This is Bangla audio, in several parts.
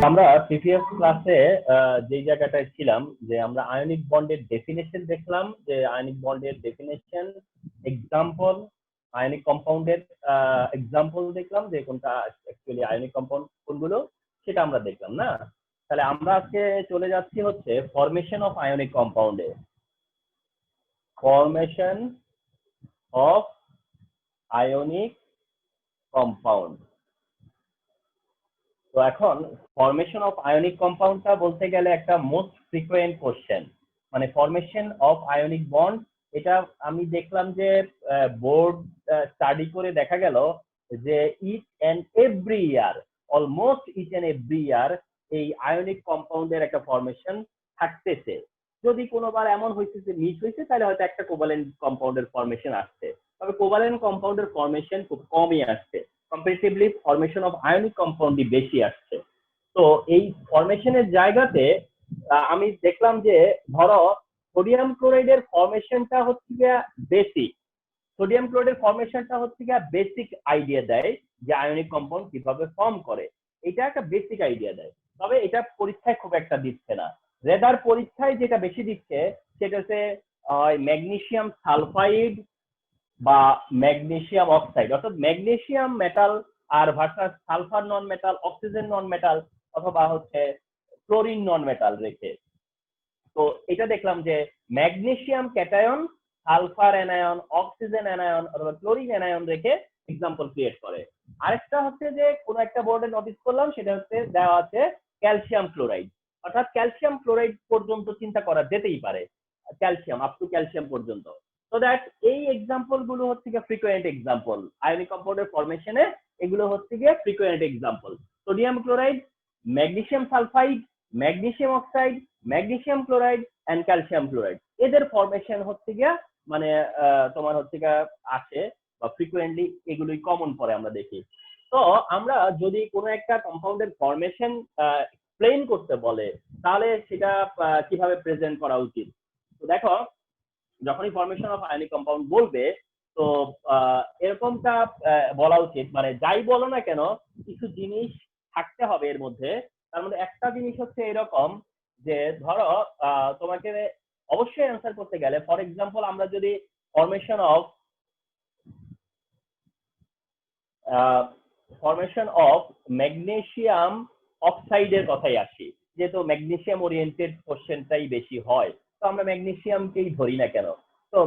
আমরা প্রিভিয়াস ক্লাসে যে জায়গাটায় ছিলাম যে আমরা আয়নিক বন্ডের ডেফিনেশন দেখলাম, যে আয়নিক বন্ডের ডেফিনেশন, এক্সাম্পল, আয়নিক কম্পাউন্ডের এক্সাম্পল দেখলাম, যে কোনটা অ্যাকচুয়ালি আয়নিক কম্পাউন্ড কোনগুলো সেটা আমরা দেখলাম না। তাহলে আমরা আজকে চলে যাচ্ছি হচ্ছে ফরমেশন অফ আয়নিক কম্পাউন্ডে, ফরমেশন অফ আয়নিক কম্পাউন্ড। তো এখন ফরমেশন অফ আয়নিক কম্পাউন্ডটা বলতে গেলে একটা মোস্ট ফ্রিকোয়েন্ট কোশ্চেন, মানে ফরমেশন অফ আয়নিক বন্ড। এটা আমি দেখলাম যে বোর্ড স্টাডি করে দেখা গেল যে each and every year, almost each and every year এই আয়নিক কম্পাউন্ডের একটা ফরমেশন থাকতেছে। যদি কোনোবার এমন হয়েছে যে মিস হয়েছে, তাহলে হয়তো একটা কোভালেন্ট কম্পাউন্ডের ফরমেশন আসছে, তবে কোভালেন্ট কম্পাউন্ডের ফরমেশন খুব কমই আসছে। কম্পারেটিভলি ফরমেশন অফ আয়নিক কম্পাউন্ডই বেশি আসছে। তো এই ফরমেশনের জায়গাতে আমি দেখলাম যে ধরো সোডিয়াম ক্লোরাইডের ফরমেশনটা হচ্ছে গিয়া বেসিক, সোডিয়াম ক্লোরাইডের ফরমেশনটা হচ্ছে গিয়া বেসিক আইডিয়া দেয় যে আয়নিক কম্পাউন্ড কিভাবে ফর্ম করে। এটা একটা বেসিক আইডিয়া দেয়, তবে এটা পরীক্ষায় খুব একটা দিচ্ছে না। রেদার পরীক্ষায় যেটা বেশি দিচ্ছে সেটা হচ্ছে ম্যাগনেসিয়াম সালফাইড বা ম্যাগনেসিয়াম অক্সাইড, অর্থাৎ ম্যাগনেসিয়াম মেটাল আর versus sulphur non metal, oxygen non metal, অথবা হচ্ছে ক্লোরিন নন মেটাল রেখে। তো এটা দেখলাম যে magnesium cation, sulphur anion, oxygen anion অথবা ক্লোরিন অ্যানায়ন রেখে এক্সাম্পল ক্রিয়েট করে। আরেকটা হচ্ছে যে কোনো একটা বোর্ডে নোটিস করলাম, সেটা হচ্ছে দেওয়া আছে ক্যালসিয়াম ক্লোরাইড, অর্থাৎ ক্যালসিয়াম ক্লোরাইড পর্যন্ত চিন্তা করা যেতেই পারে, ক্যালসিয়াম আপ টু ক্যালসিয়াম পর্যন্ত। তো দ্যাট এই এক্সাম্পল গুলো হচ্ছে গিয়ে ফ্রিকোয়েন্ট এক্সাম্পল আয়নিক কম্পাউন্ডের ফরমেশনে, এগুলো হচ্ছে গিয়ে frequent example. Sodium chloride, magnesium sulphide, magnesium oxide, magnesium chloride and calcium chloride, এদের ফরমেশন হচ্ছে গিয়া মানে তোমার হচ্ছে গিয়া আসে বা ফ্রিকোয়েন্টলি এগুলোই কমন পড়ে আমরা দেখি। তো আমরা যদি কোনো একটা কম্পাউন্ডের ফরমেশন এক্সপ্লেইন করতে বলে, তাহলে সেটা কিভাবে প্রেজেন্ট করা উচিত। তো দেখো, যখনই ফরমেশন অফ আয়নিক কম্পাউন্ড বলবে, তো এরকমটা বলা উচিত, মানে যাই বলো না কেন কিছু জিনিস থাকতে হবে এর মধ্যে। তার মধ্যে একটা জিনিস হচ্ছে এরকম যে ধরো তোমাকে অবশ্যই অ্যান্সার করতে গেলে, ফর এক্সাম্পল আমরা যদি ফরমেশন অফ ম্যাগনেসিয়াম অক্সাইডের কথাই আসি, যেহেতু ম্যাগনেসিয়াম ওরিয়েন্টেড কোশ্চেনটাই বেশি হয়, তো আমরা ম্যাগনেসিয়ামকেই ধরি না কেন। তো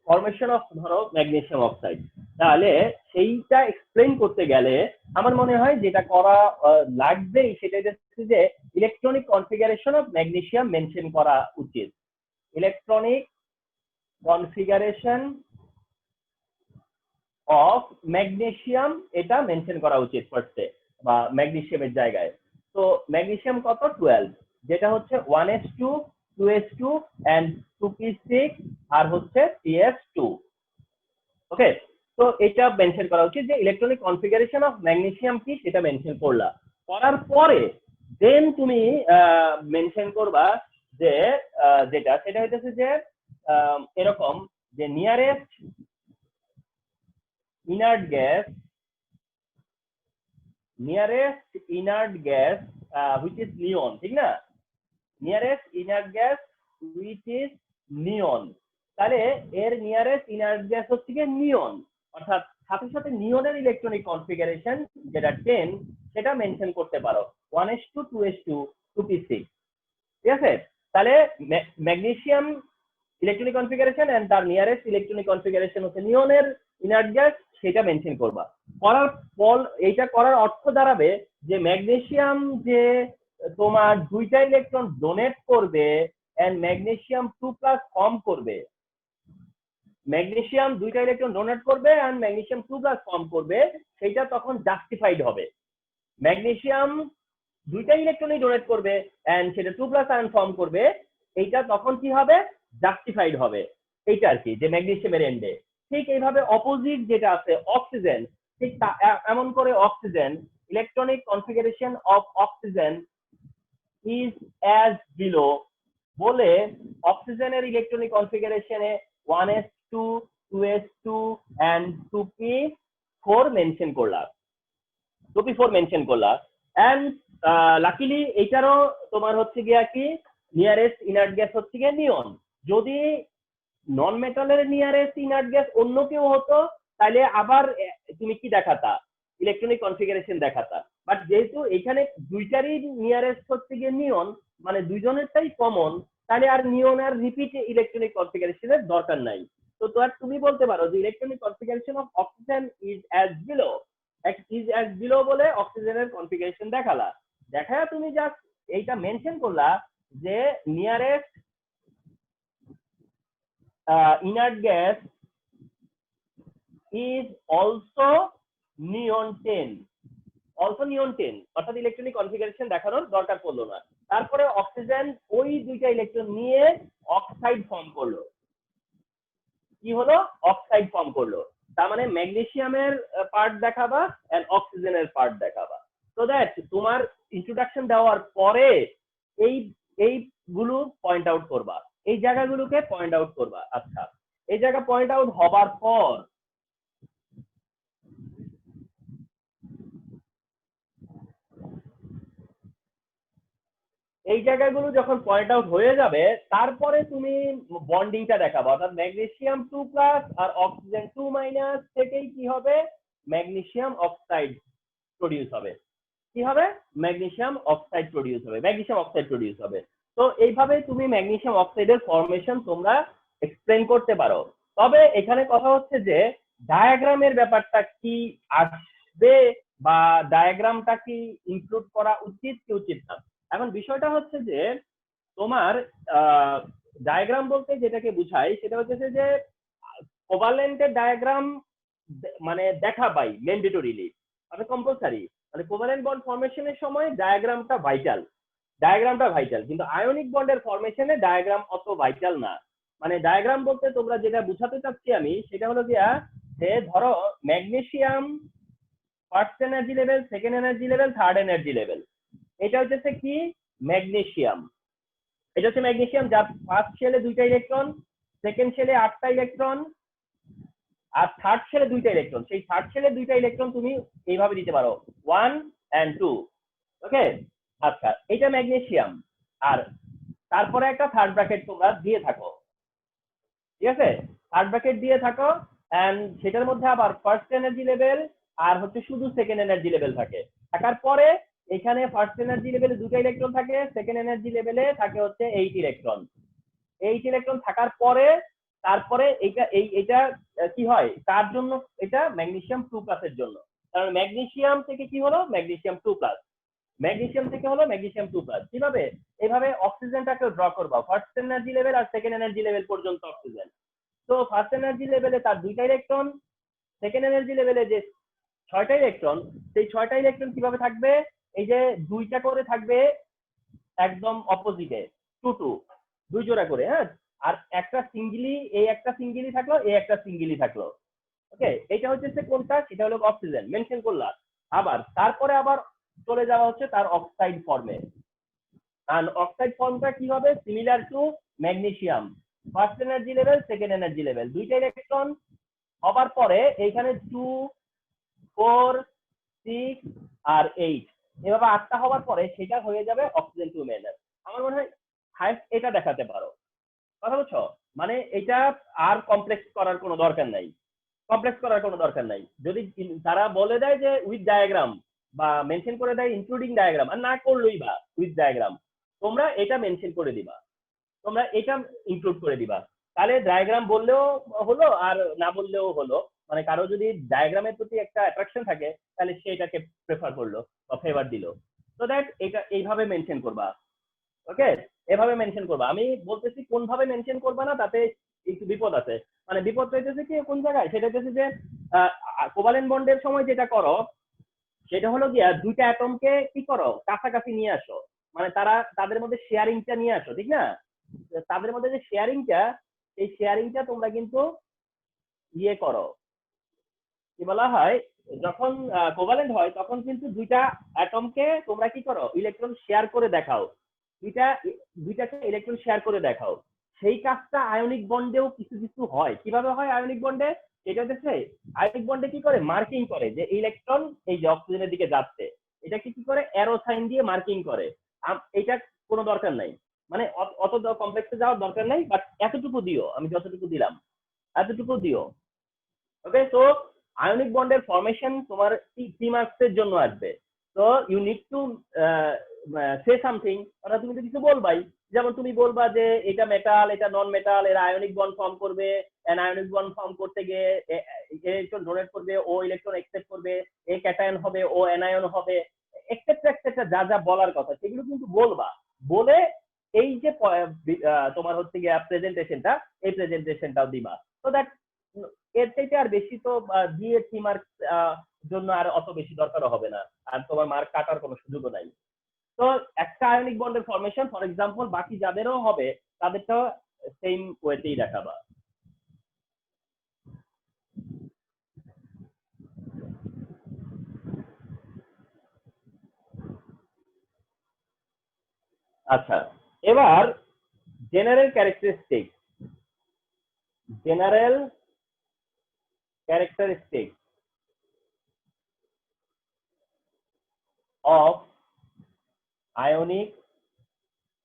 ফরমেশন অফ ধরো ম্যাগনেসিয়াম অক্সাইড, তাহলে সেইটা এক্সপ্লেইন করতে গেলে আমার মনে হয় যেটা করা লাগবেই সেটা হচ্ছে যে electronic configuration of magnesium mention করা উচিত। ইলেকট্রনিক কনফিগারেশন অফ ম্যাগনেসিয়াম এটা মেনশন করা উচিত ফার্স্টে, বা ম্যাগনেসিয়ামের জায়গায়। তো ম্যাগনেসিয়াম কত? 12, যেটা হচ্ছে 1s2, 2s2 এন্ড 2p6 আর হচ্ছে 3s2। ওকে, তো এটা মেনশন করা উচিত যে ইলেকট্রনিক কনফিগারেশন অফ ম্যাগনেসিয়াম কি সেটা মেনশন করলা। করার পরে দেন তুমি মেনশন করবা যে যেটা সেটা হইতেছে যে এরকম যে nearest inert gas which is neon, ঠিক না? nearest inert gas which is neon, তাহলে এর নিয়ারেস্ট ইনার্ট গ্যাস হচ্ছে কি নিয়ন, অর্থাৎ সাথে সাথে নিয়নের ইলেকট্রনিক কনফিগারেশন যেটা 10 সেটা মেনশন করতে পারো, 1s2, 2s2, 2p6। ঠিক আছে, তাহলে ম্যাগনেসিয়াম ইলেকট্রনিক কনফিগারেশন এন্ড তার নিয়ারেস্ট ইলেকট্রনিক কনফিগারেশন হচ্ছে নিয়নের ইনার্ট গ্যাস, সেটা মেনশন করবা। করার পর এইটা করার অর্থ দাঁড়াবে যে ম্যাগনেসিয়াম যে তোমার দুইটা ইলেকট্রন ডোনেট করবে এন্ড ম্যাগনেসিয়াম 2+ ফর্ম করবে, ম্যাগনেসিয়াম দুইটা ইলেকট্রন ডোনেট করবে এন্ড ম্যাগনেসিয়াম 2+ ফর্ম করবে, সেটা তখন জাস্টিফাইড হবে। ম্যাগনেসিয়াম দুইটা ইলেকট্রনই ডোনেট করবে এন্ড সেটা 2+ আয়ন ফর্ম করবে, এইটা তখন কি হবে? জাস্টিফাইড হবে। এইটা আর কি যে ম্যাগনেসিয়ামের এন্ডে। ঠিক এইভাবে অপোজিট যেটা আছে অক্সিজেন, ঠিক এমন করে oxygen electronic configuration of oxygen is as below বলে অক্সিজেনের electronic কনফিগারেশনে 1s2, 2s2 and 2p4 mention করলাম, 2p4 মেনশন করলাম। এন্ড লাকিলি এইটারও তোমার হচ্ছে গিয়া কি নিয়ারেস্ট ইনার্ট গ্যাস হচ্ছে গিয়া নিয়ন। যদি নন মেটালের নিয়ারেস্ট ইনার্ট গ্যাস অন্য কেউ হতো তাহলে আবার তুমি কি দেখাতা, ইলেকট্রনিক কনফিগারেশন দেখাতা। বাট যেহেতু এখানে দুইটারই নিয়ারেস্ট হচ্ছে গিয়ে নিয়ন, মানে দুইজনেরটাই কমন, তাহলে আর নিয়ন আর রিপিট ইলেকট্রনিক কনফিগারেশনের দরকার নাই। তো তুমি বলতে পারো যে electronic configuration of oxygen is as below বলে অক্সিজেনের কনফিগারেশন দেখালা। দেখায় তুমি জাস্ট এইটা মেনশন করলা যে nearest inert gas is also neon 10, also neon 10, অর্থাৎ ইলেকট্রনিক কনফিগারেশন দেখানোর দরকার পড়লো না। তারপরে অক্সিজেন ওই দুইটা ইলেকট্রন নিয়ে অক্সাইড ফর্ম করলো। কি হলো? অক্সাইড ফর্ম করলো। তার মানে ম্যাগনেসিয়ামের পার্ট দেখাবা এন্ড অক্সিজেনের পার্ট দেখাবা। সো দ্যাট তোমার ইন্ট্রোডাকশন দেওয়ার পরে এই এইগুলো পয়েন্ট আউট করবা, এই জায়গাগুলোকে পয়েন্ট আউট করবা। আচ্ছা, এই জায়গা পয়েন্ট আউট হবার পর এই জায়গাগুলো যখন পয়েন্ট আউট হয়ে যাবে তারপরে তুমি বন্ডিংটা দেখাবো, অর্থাৎ ম্যাগনেসিয়াম 2+ আর অক্সিজেন 2- থেকেই কি হবে? ম্যাগনেসিয়াম অক্সাইড প্রডিউস হবে। কি হবে? ম্যাগনেসিয়াম অক্সাইড প্রডিউস হবে, ম্যাগনেসিয়াম অক্সাইড প্রডিউস হবে। তো এইভাবে তুমি ম্যাগনেসিয়াম অক্সাইডের ফরমেশন তোমরা এক্সপ্লেন করতে পারো। তবে এখানে কথা হচ্ছে যে ডায়াগ্রামের ব্যাপারটা কি আসবে বা ডায়াগ্রামটা কি ইনক্লুড করা উচিত কি উচিত না। এখন বিষয়টা হচ্ছে যে তোমার ডায়াগ্রাম বলতে যেটাকে বুঝায় সেটা হচ্ছে যে কোভালেন্টের ডায়াগ্রাম মানে দেখা পাই ম্যান্ডেটরিলি, মানে কম্পালসারি। মানে কোভালেন্ট বন্ড ফরমেশনের সময় ডায়াগ্রামটা ভাইটাল, কিন্তু আয়নিক বন্ডের ফরমেশনে ডায়াগ্রাম অত ভাইটাল না। মানে ডায়াগ্রাম বলতে তোমরা যেটা বুঝাতে চাচ্ছি আমি সেটা হলো গিয়া যে ধরো magnesium first energy level, second energy level, third energy level. এটা হচ্ছে কি ম্যাগনেসিয়াম, এটা হচ্ছে ম্যাগনেসিয়াম যার ফার্স্ট শেলে 2টা ইলেকট্রন, সেকেন্ড শেলে 8টা ইলেকট্রন, আর থার্ড শেলে 2টা ইলেকট্রন। সেই থার্ড শেলে 2টা ইলেকট্রন তুমি এইভাবে দিতে পারো 1 and 2। ওকে, আচ্ছা, এটা ম্যাগনেসিয়াম। আর তারপরে একটা থার্ড ব্র্যাকেট তোমরা দিয়ে থাকো, ঠিক আছে? থার্ড ব্র্যাকেট দিয়ে থাকো এন্ড সেটার মধ্যে আবার ফার্স্ট এনার্জি লেভেল আর হচ্ছে শুধু সেকেন্ড এনার্জি লেভেল থাকে। থাকার পরে এখানে ফার্স্ট এনার্জি লেভেলে 2টা ইলেকট্রন থাকে, সেকেন্ড এনার্জি লেভেলে থাকে হচ্ছে 8 ইলেকট্রন। 8 ইলেকট্রন থাকার পরে তারপরে এটা কি হয় তার জন্য? এটা ম্যাগনেসিয়াম 2+ এর জন্য। কারণ ম্যাগনেসিয়াম থেকে কি হলো? ম্যাগনেসিয়াম 2+। ম্যাগনেসিয়াম থেকে হলো ম্যাগনেসিয়াম 2+। কিভাবে? এইভাবে অক্সিজেনটাকে ড্র করবা ফার্স্ট এনার্জি লেভেল আর সেকেন্ড এনার্জি লেভেল পর্যন্ত অক্সিজেন। তো ফার্স্ট এনার্জি লেভেলে তার 2টা ইলেকট্রন, সেকেন্ড এনার্জি লেভেলে যে 6টা ইলেকট্রন, সেই 6টা ইলেকট্রন কিভাবে থাকবে? এই যে 2টা করে থাকবে একদম অপোজিটে, 2 2 জোড়া করে, হ্যাঁ। আর একটা সিঙ্গেলি, এই একটা সিঙ্গেলি থাকলো, এই একটা সিঙ্গেলি থাকলো। ওকে, এটা হচ্ছে কোনটা? সেটা হলো অক্সিজেন, মেনশন করলাম। আবার তারপরে আবার চলে যাওয়া হচ্ছে তার অক্সাইড ফর্মে। আর অক্সাইড ফর্মটা কি হবে? Similar to magnesium, first energy level, second energy level, 2টা ইলেকট্রন হবার পরে এইখানে 2 4 6 আর 8, এভাবে 8টা হওয়ার পরে সেটা হয়ে যাবে অক্সিজেন 2-। আমার মনে হয় হাইস্ট এটা দেখাতে পারো। কথা বুঝছো? মানে এটা আর কমপ্লেক্স করার কোনো দরকার নাই। যদি তারা বলে দেয় যে উইথ ডায়াগ্রাম বা মেনশন করে দেয় ইনক্লুডিং ডায়াগ্রাম, আর না করলেই বা উইথ ডায়াগ্রাম, তোমরা এটা মেনশন করে দিবা, তোমরা এটা ইনক্লুড করে দিবা। তাহলে ডায়াগ্রাম বললেও হলো আর না বললেও হলো। মানে কারো যদি ডায়াগ্রামের প্রতি একটা অ্যাট্রাকশন থাকে তাহলে সে এটাকে প্রেফার করলো বা ফেভার দিল। তো দ্যাট এটা এইভাবে মেনশন করবা। ওকে, এভাবে মেনশন করবা। আমি বলতেছি কোন ভাবে মেনশন করবা না, তাতে একটু বিপদ আছে। মানে বিপদ হইতেছে কি কোন জায়গায়? সেটা হচ্ছে যে কোভালেন্ট বন্ডের সময় যেটা করো সেটা হলো গিয়া 2টা অ্যাটমকে কি করো? কাছাকাছি নিয়ে আসো। মানে তাদের মধ্যে শেয়ারিংটা নিয়ে আসো, ঠিক না? তাদের মধ্যে যে শেয়ারিংটা, এই শেয়ারিংটা তোমরা কিন্তু ইয়ে করো, কি বলা হয়, যখন কোভালেন্ট হয় তখন কিন্তু 2টা অ্যাটমকে তোমরা কি করো? ইলেকট্রন শেয়ার করে দেখাও, দুইটাকে ইলেকট্রন শেয়ার করে দেখাও। সেই কাজটা আয়নিক বন্ডেও কিছু কিছু হয়। কিভাবে হয় আয়নিক বন্ডে? এটা হচ্ছে আয়নিক বন্ডে কি করে? মার্কিং করে যে ইলেকট্রন এই যে অক্সিজেনের দিকে যাচ্ছে। এটাকে কি করে অ্যারো সাইন দিয়ে মার্কিং করে। এটা কোনো দরকার নাই, মানে অত কমপ্লেক্সে যাওয়ার দরকার নাই, বাট এতটুকু দিও, আমি যতটুকু দিলাম এতটুকু দিও। ওকে, তো আয়নিক বন্ডের ফরমেশন তোমার 3 মার্কসের জন্য আসবে। তো you need to say something, অর্থাৎ তুমি তো কিছু বলবাই। যেমন তুমি বলবা যে এটা মেটাল, এটা নন মেটাল, এরা আয়নিক বন্ড ফর্ম করবে, আয়নিক বন্ড ফর্ম করতে গিয়ে ইলেকট্রন ডোনেট করবে, ও ইলেকট্রন অ্যাকসেপ্ট করবে, এ ক্যাটায়ন হবে, ও অ্যানায়ন হবে, এক্সেট্রা এক্সেট্রা যা যা বলার কথা সেগুলো কিন্তু বলবা। বলে এই যে তোমার হচ্ছে গিয়ে প্রেজেন্টেশনটা, এই প্রেজেন্টেশনটাও দিবা। তো দ্যাট এর থেকে আর বেশি তো দিয়ে 3 মার্ক জন্য আর অত বেশি দরকারও হবে না, আর তোমার মার্ক কাটার কোনো সুযোগও নাই। তো একটা আয়নিক বন্ডের ফরমেশন ফর এক্সাম্পল বাকি যাদেরও হবে তাদেরটাও সেম ওয়েতেই দেখাবা। আচ্ছা, এবার general characteristic, general characteristic of ionic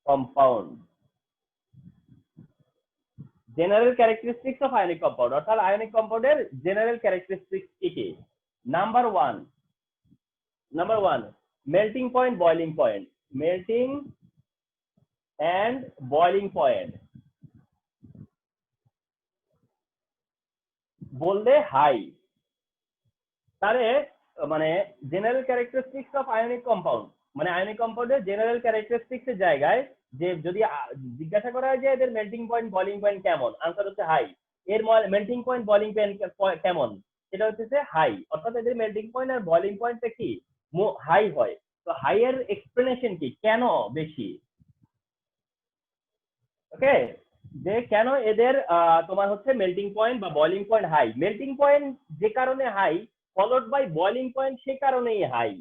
compound, general characteristics of ionic compound, অর্থাৎ আয়নিক কম্পাউন্ডের জেনারেল ক্যারেক্টারিস্টিক্স কি কি? Number one melting point, boiling point, melting and boiling point বললে হাই। তারে মানে general characteristics of ionic compound, মানে আয়নিক কম্পাউন্ডের জেনারেল ক্যারেক্টারিস্টিক্স এর জায়গায় যে যদি জিজ্ঞাসা করা হয় যে এদের মেল্টিং পয়েন্ট বয়লিং পয়েন্ট কেমন, আনসার হচ্ছে হাই। এর মেল্টিং পয়েন্ট বয়লিং পয়েন্ট কেমন, সেটা হচ্ছে হাই, অর্থাৎ এদের মেল্টিং পয়েন্ট আর বয়লিং পয়েন্টটা কি হাই হয়। তো হাই এর এক্সপ্লেনেশন কি, কেন বেশি? ওকে, যে কেন এদের তোমার হচ্ছে মেল্টিং পয়েন্ট বা boiling point high. Melting point যে কারণে high, followed by boiling point সে কারণেই হাই।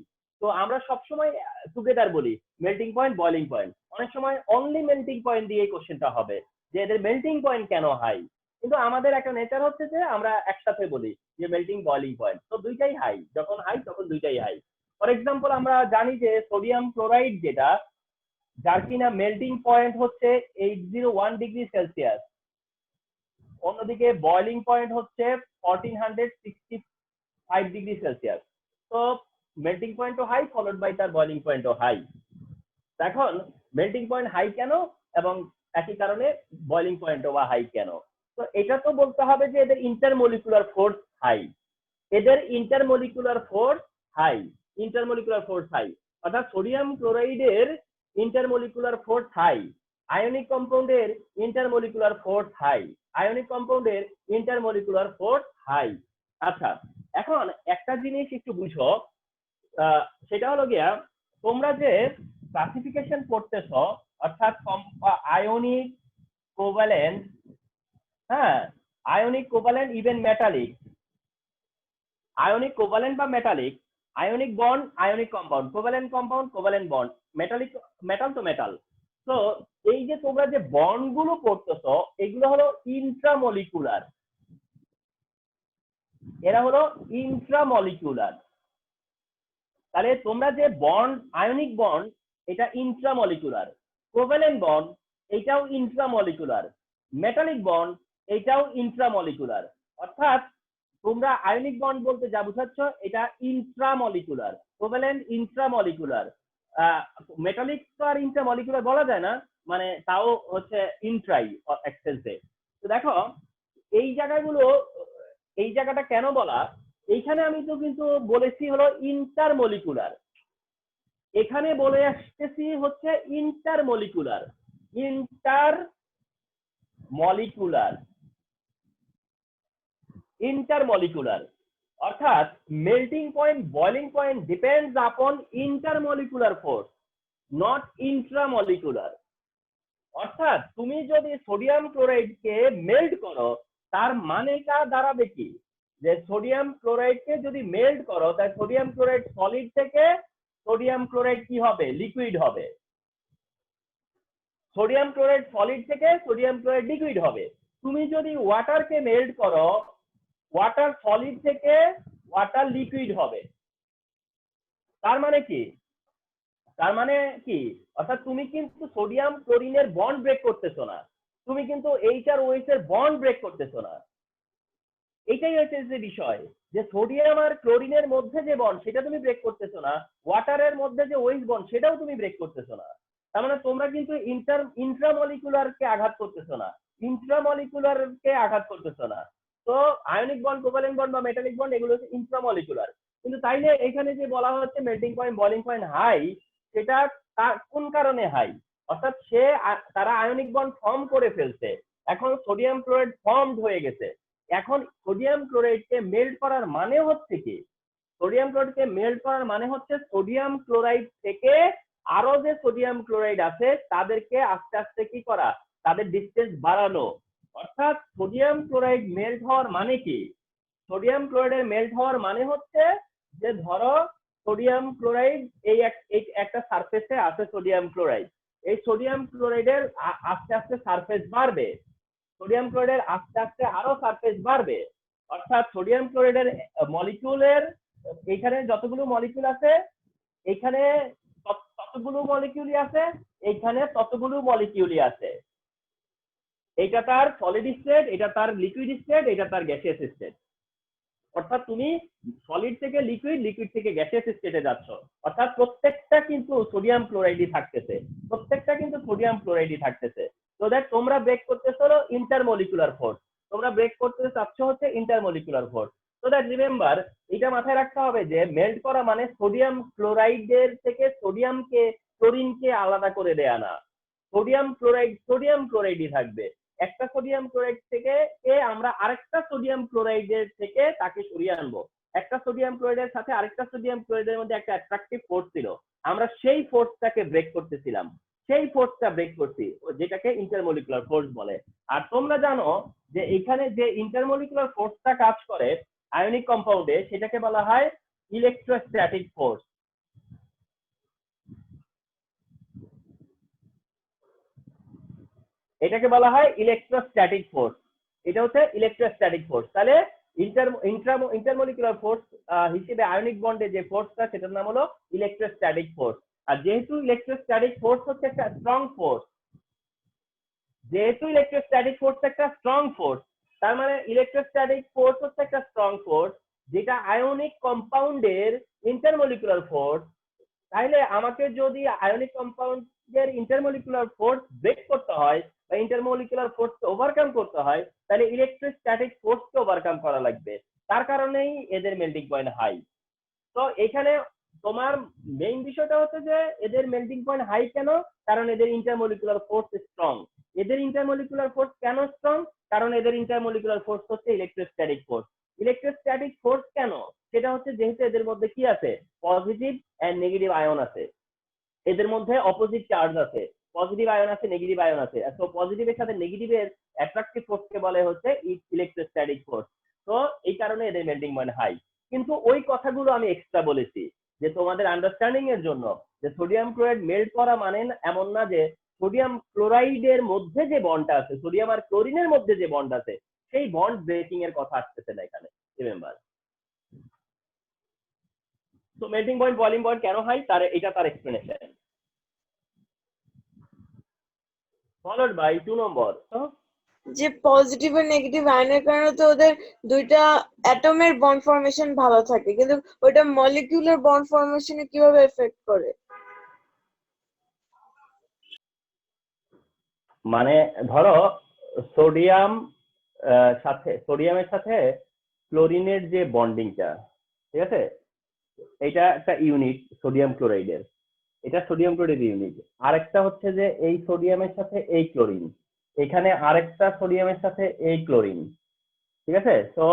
তো আমরা সবসময় টুগেদার বলি মেল্টিং পয়েন্ট বয়লিং পয়েন্ট, অনেক সময় অনলি মেল্টিং পয়েন্ট দিয়ে কোশ্চেনটা হবে যে এদের মেল্টিং পয়েন্ট কেন হাই, কিন্তু আমাদের একটা নেচার হচ্ছে যে আমরা একসাথে বলি যে মেল্টিং বয়লিং পয়েন্ট, তো দুইটাই হাই, যখন হাই তখন দুইটাই হাই। ফর এক্সাম্পল আমরা জানি যে সোডিয়াম ক্লোরাইড যেটা, যার কিনা মেল্টিং পয়েন্ট হচ্ছে 801 ডিগ্রি সেলসিয়াস, অন্যদিকে বয়লিং পয়েন্ট হচ্ছে 1465 ডিগ্রি সেলসিয়াস। তো মেল্টিং পয়েন্টও হাই, ফলোড বাই তার বয়লিং পয়েন্টও হাই। এখন মেল্টিং পয়েন্ট হাই কেন এবং একই কারণে বয়লিং পয়েন্টও বা হাই কেন? তো এটা তো বলতে হবে যে এদের ইন্টারমলিকুলার ফোর্স হাই, এদের intermolecular force high, intermolecular force high, অর্থাৎ সোডিয়াম ক্লোরাইডের ইন্টারমলিকুলার ফোর্স হাই, আয়নিক কম্পাউন্ডের ইন্টারমলিকুলার ফোর্স হাই, আয়নিক কম্পাউন্ডের ইন্টারমলিকুলার ফোর্স হাই। আচ্ছা, এখন একটা জিনিস একটু বুঝো, সেটা হলো গিয়া তোমরা যে ক্লাসিফিকেশন করতেছ, অর্থাৎ আয়নিক কোভ্যালেন্ট, হ্যাঁ ionic covalent even metallic, ionic covalent বা metallic, ionic bond ionic compound, covalent compound covalent bond, metallic metal তো মেটাল। তো এই যে তোমরা যে বন্ড গুলো করতেছো এগুলো হলো ইন্ট্রামলিকুলার, এরা হলো ইন্ট্রামলিকুলার। তাহলে তোমরা যে বন্ড, আয়নিক বন্ড এটা ইন্ট্রামলিকুলার, কোভ্যালেন্ট বন্ড এটাও ইন্ট্রামলিকুলার, মেটালিক বন্ড এটাও ইন্ট্রামলিকুলার। অর্থাৎ তোমরা আয়নিক বন্ড বলতে যা বুঝাচ্ছ এটা ইন্ট্রামলিকুলার, কোভ্যালেন্ট ইন্ট্রামলিকুলার, মেটালিক তো আর ইন্ট্রামলিকুলার বলা যায় না, মানে তাও হচ্ছে ইন্ট্রাই এক্সেন্সে। তো দেখো এই জায়গাগুলো, এই জায়গাটা কেন বলা, এইখানে আমি তো কিন্তু বলেছি হলো ইন্টারমলিকুলার, এখানে বলে আসতেছি হচ্ছে ইন্টারমলিকুলার, ইন্টারমলিকুলার, ইন্টারমলিকুলার, অর্থাৎ melting point boiling point depends upon intermolecular force, not intramolecular. অর্থাৎ তুমি যদি সোডিয়াম ক্লোরাইডকে মেল্ট করো তার মানেটা দাঁড়াবে কি, যে সোডিয়াম ক্লোরাইডকে যদি মেল্ট করো তাই সোডিয়াম ক্লোরাইড সলিড থেকে সোডিয়াম ক্লোরাইড কি হবে, লিকুইড হবে, সোডিয়াম ক্লোরাইড সলিড থেকে সোডিয়াম ক্লোরাইড লিকুইড হবে। তুমি যদি ওয়াটারকে মেল্ট করো ওয়াটার সলিড থেকে ওয়াটার লিকুইড হবে। তার মানে কি? তার মানে কি? অর্থাৎ তুমি কিন্তু সোডিয়াম ক্লোরিনের বন্ড ব্রেক করতেছো না, তুমি কিন্তু এইচ আর ওএইচ এর বন্ড ব্রেক করতেছো না। এটাই হচ্ছে যে বিষয়, যে সোডিয়াম আর ক্লোরিনের মধ্যে যে বন্ড সেটা তুমি ব্রেক করতেছো না, ওয়াটারের মধ্যে যে ওএইচ বন্ড সেটাও তুমি ব্রেক করতেছো না। তার মানে তোমরা কিন্তু ইন্ট্রামলিকুলার কে আঘাত করতেছো না, ইন্ট্রামলিকুলার কে আঘাত করতেছো না। তো আয়নিক বন্ড, কোভালেন্ট বন্ড বা মেটালিক বন্ড এগুলো হচ্ছে ইন্ট্রামলিকুলার। কিন্তু তাইলে এখানে যে বলা হচ্ছে melting point, boiling point high, সেটা কোন কারণে হাই? অর্থাৎ তারা আয়নিক বন্ড ফর্ম করে ফেলছে, এখন সোডিয়াম ক্লোরাইড ফর্মড হয়ে গেছে। এখন সোডিয়াম ক্লোরাইডকে মেল্ট করার মানে হচ্ছে কি? সোডিয়াম ক্লোরাইডকে মেল্ট করার মানে হচ্ছে সোডিয়াম ক্লোরাইড থেকে আরো যে সোডিয়াম ক্লোরাইড আছে তাদেরকে আস্তে আস্তে কি করা, তাদের ডিসটেন্স বাড়ানো। অর্থাৎ সোডিয়াম ক্লোরাইড মেল্ট হওয়ার মানে কি? সোডিয়াম ক্লোরাইডের মেল্ট হওয়ার মানে হচ্ছে যে ধরো সোডিয়াম ক্লোরাইড এই একটা সারফেসে আছে সোডিয়াম ক্লোরাইড, এই সোডিয়াম ক্লোরাইডের আস্তে আস্তে সারফেস বাড়বে, সোডিয়াম ক্লোরাইডের আস্তে আস্তে আরো সারফেস বাড়বে। অর্থাৎ সোডিয়াম ক্লোরাইডের মলিকিউলের এখানে যতগুলো মলিকিউল আছে, এখানে ততগুলো মলিকিউলই আছে, এইখানে ততগুলো মলিকিউলই আছে। এটা তার সলিড স্টেট, এটা তার লিকুইড স্টেট, এটা তার গ্যাসিয়াস স্টেট। অর্থাৎ তুমি সলিড থেকে লিকুইড, লিকুইড থেকে গ্যাসিয়াস স্টেটে যাচ্ছ। অর্থাৎ প্রত্যেকটা কিন্তু সোডিয়াম ক্লোরাইডই থাকতেছে, প্রত্যেকটা কিন্তু সোডিয়াম ক্লোরাইডই থাকতেছে। তো দ্যাট তোমরা ব্রেক করতেছো হলো ইন্টারমলিকুলার ফোর্স, তোমরা ব্রেক করতে চাচ্ছ হচ্ছে ইন্টারমলিকুলার ফোর্স। তো দ্যাট রিমেম্বার, এটা মাথায় রাখতে হবে যে মেল্ট করা মানে সোডিয়াম ক্লোরাইডের থেকে ক্লোরিনকে আলাদা করে দেয়া না। সোডিয়াম ক্লোরাইডই থাকবে। একটা সোডিয়াম ক্লোরাইড থেকে আমরা আরেকটা সোডিয়াম ক্লোরাইডের থেকে তাকে সরিয়ে আনবো। একটা সোডিয়াম ক্লোরাইডের সাথে আরেকটা সোডিয়াম ক্লোরাইডের মধ্যে একটা অ্যাট্রাকটিভ ফোর্স ছিল, আমরা সেই ফোর্সটাকে ব্রেক করতেছিলাম, সেই ফোর্সটা ব্রেক করছি, যেটাকে ইন্টারমলিকুলার ফোর্স বলে। আর তোমরা জানো যে এখানে যে ইন্টারমলিকুলার ফোর্সটা কাজ করে আয়নিক কম্পাউন্ডে, সেটাকে বলা হয় ইলেকট্রোস্ট্যাটিক ফোর্স। এটাকে বলা হয় ইলেকট্রোস্ট্যাটিক ফোর্স। এটা হচ্ছে ইলেকট্রোস্ট্যাটিক ফোর্স। তাহলে ইন্টারমলিকুলার ফোর্স হিসেবে আয়নিক বন্ডে যে ফোর্সটা, সেটার নাম হলো ইলেকট্রোস্ট্যাটিক ফোর্স। আর যেহেতু ইলেকট্রোস্ট্যাটিক ফোর্স হচ্ছে একটা স্ট্রং ফোর্স, যেহেতু ইলেকট্রোস্ট্যাটিক ফোর্স একটা স্ট্রং ফোর্স, তার মানে ইলেকট্রোস্ট্যাটিক ফোর্স হচ্ছে একটা স্ট্রং ফোর্স, যেটা আয়নিক কম্পাউন্ডের ইন্টারমলিকুলার ফোর্স। তাহলে আমাকে যদি আয়নিক কম্পাউন্ডের ইন্টারমলিকুলার ফোর্স ব্রেক করতে হয় বা ইন্টারমলিকুলার ফোর্সকে ওভারকাম করতে হয়, তাহলে ইলেকট্রোস্ট্যাটিক ফোর্সকে ওভারকাম করা লাগবে। তার কারণেই এদের মেল্টিং পয়েন্ট হাই। তো এখানে তোমার মেইন বিষয়টা হচ্ছে যে এদের মেল্টিং পয়েন্ট হাই কেন? কারণ এদের ইন্টারমলিকুলার ফোর্স স্ট্রং। এদের ইন্টারমলিকুলার ফোর্স কেন স্ট্রং? কারণ এদের ইন্টারমলিকুলার ফোর্স হচ্ছে ইলেকট্রোস্ট্যাটিক ফোর্স। ইলেকট্রোস্ট্যাটিক ফোর্স কেন? সেটা হচ্ছে যেহেতু এদের মধ্যে কি আছে, পজিটিভ এন্ড নেগেটিভ আয়ন আছে, এদের মধ্যে অপোজিট চার্জ আছে, পজিটিভ আয়ন আছে, নেগেটিভ আয়ন আছে। তো পজিটিভের সাথে নেগেটিভের অ্যাট্রাকটিভ ফোর্সকে বলে হচ্ছে ইলেকট্রোস্ট্যাটিক ফোর্স। তো এই কারণে এদের মেল্টিং পয়েন্ট হাই। কিন্তু ওই কথাগুলো আমি এক্সট্রা বলেছি যে তোমাদের আন্ডারস্ট্যান্ডিং এর জন্য, যে সোডিয়াম ক্লোরাইড মেল্ট করা মানে এমন না যে সোডিয়াম ক্লোরাইডের মধ্যে যে বন্ডটা আছে, সোডিয়াম আর ক্লোরিনের মধ্যে যে বন্ড আছে, সেই বন্ড ব্রেকিং এর কথা আসতেছে না এখানে, রিমেম্বার। তো মেল্টিং পয়েন্ট, বয়লিং পয়েন্ট কেন হয়, এটা তার এক্সপ্লেনেশন। ফলোড বাই 2 নম্বর, যে পজিটিভ আর নেগেটিভ আয়নের কারণে তো ওদের দুইটা অ্যাটমের বন্ড ফর্মেশন ভালো থাকে, কিন্তু ওইটা মলিকিউলার বন্ড ফর্মেশনে কিভাবে এফেক্ট করে? মানে ধরো সোডিয়ামের সাথে ক্লোরিনের যে বন্ডিংটা, ঠিক আছে, এটা একটা ইউনিট সোডিয়াম ক্লোরাইডের, এটা সোডিয়াম ক্লোরাইড ইউনিট। আরেকটা হচ্ছে যে এই সোডিয়ামের সাথে এই ক্লোরিন, এখানে আরেকটা সোডিয়ামের সাথে এই ক্লোরিন, ঠিক আছে। তো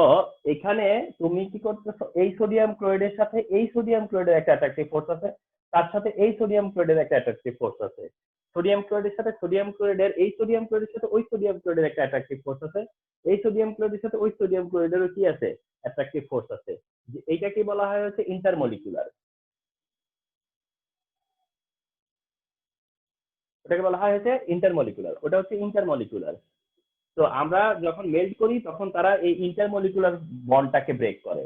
এখানে তুমি কি করতেছো, এই সোডিয়াম ক্লোরাইডের সাথে এই সোডিয়াম ক্লোরাইডের একটা অ্যাট্রাকটিভ ফোর্স আছে, তার সাথে এই সোডিয়াম ক্লোরাইডের একটা অ্যাট্রাকটিভ ফোর্স আছে, সোডিয়াম ক্লোরাইডের সাথে সোডিয়াম ক্লোরাইডের, এই সোডিয়াম ক্লোরাইডের সাথে ওই সোডিয়াম ক্লোরাইডের একটা অ্যাট্রাকটিভ ফোর্স আছে, এই সোডিয়াম ক্লোরাইডের সাথে ওই সোডিয়াম ক্লোরাইডেরও কি আছে, অ্যাট্রাকটিভ ফোর্স আছে। এইটাকে বলা হয় হচ্ছে ইন্টারমলিকুলার, ওটাকে বলা হয় হচ্ছে ইন্টারমলিকুলার, ওটা হচ্ছে ইন্টারমলিকুলার। তো আমরা যখন মেল্ট করি তখন তারা এই ইন্টারমলিকুলার বন্ডটাকে ব্রেক করে।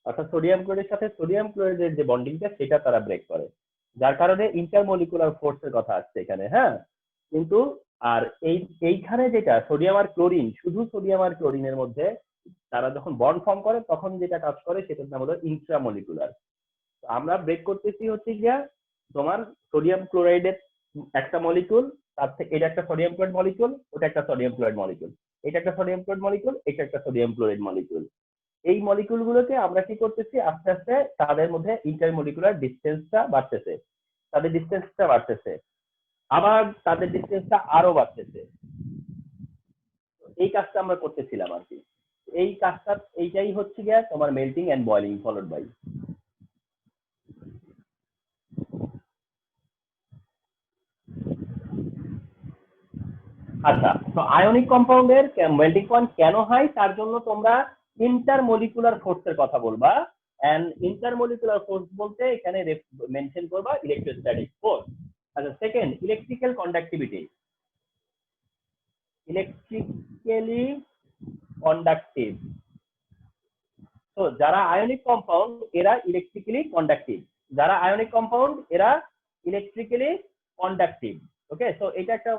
অর্থাৎ সোডিয়াম ক্লোরাইডের সাথে সোডিয়াম ক্লোরাইডের যে বন্ডিংটা সেটা তারা ব্রেক করে, যার কারণে ইন্টারমলিকুলার ফোর্সের কথা আসছে এখানে। হ্যাঁ, কিন্তু আর এইখানে যেটা সোডিয়াম আর ক্লোরিন, শুধু সোডিয়াম আর ক্লোরিনের মধ্যে তারা যখন বন্ড ফর্ম করে তখন যেটা কাজ করে সেটার নাম হলো ইন্ট্রামলিকুলার। আমরা ব্রেক করতেছি হচ্ছে গিয়া তোমার সোডিয়াম ক্লোরাইডের একটা মলিকুল, তার থেকে এটা একটা সোডিয়াম ক্লোরাইড মলিকুল, ওটা একটা সোডিয়াম ক্লোরাইড মলিকুল, এটা একটা সোডিয়াম ক্লোরাইড মলিকুল, এটা একটা সোডিয়াম ক্লোরাইড মলিকুল। এই মলিকুল গুলোকে আমরা কি করতেছি, আস্তে আস্তে তাদের মধ্যে ইন্টারমলিকুলার ডিসটেন্সটা বাড়তেছে, তাদের ডিসটেন্সটা বাড়তেছে, আবার তাদের ডিসটেন্সটা আরো বাড়তেছে। এই কাজটা আমরা করতেছিলাম আর কি। এই কাজটা এইটাই হচ্ছে গিয়া তোমার melting and boiling followed by. আচ্ছা, তো আয়নিক কম্পাউন্ডের মেল্টিং পয়েন্ট কেন হয় তার জন্য তোমরা ইন্টারমলিকুলার ফোর্সের কথা বলবা। এন্ড ইন্টারমলিকুলার ফোর্স বলতে এখানে মেনশন করবা ইলেকট্রোস্ট্যাটিক ফোর্স। আচ্ছা, second electrical conductivity, electrically conductive. তো যারা আয়নিক কম্পাউন্ড এরা ইলেকট্রিক্যালি কন্ডাক্টিভ, যারা আয়নিক কম্পাউন্ড এরা ইলেকট্রিক্যালি কন্ডাক্টিভ। ওকে, সো এটা একটা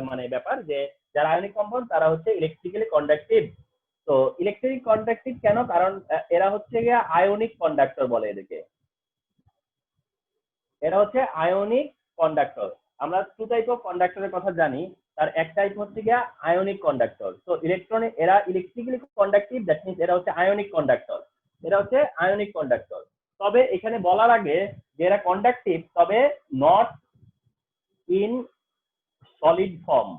মানে ব্যাপার যে যারা আয়নিক কম্পাউন্ড তারা হচ্ছে ইলেকট্রিক্যালি কন্ডাক্টিভ। তো ইলেকট্রিক কন্ডাক্টিভ কেন, কারণ এরা হচ্ছে গিয়ে আয়নিক কন্ডাক্টর বলে এদেরকে, এরা হচ্ছে আয়নিক কন্ডাক্টর। আমরা টু টাইপ অফ কন্ডাক্টরের কথা জানি, তার এক টাইপ হচ্ছে গিয়া আয়নিক কন্ডাক্টর। তো ইলেকট্রনে এরা ইলেকট্রিক্যালি কন্ডাক্টিভ, দ্যাট মিন্স এরা হচ্ছে আয়নিক কন্ডাক্টর, এরা হচ্ছে আয়নিক কন্ডাক্টর। তবে এখানে বলার আগে যে এরা কন্ডাক্টিভ, তবে নট ইন সলিড ফর্ম।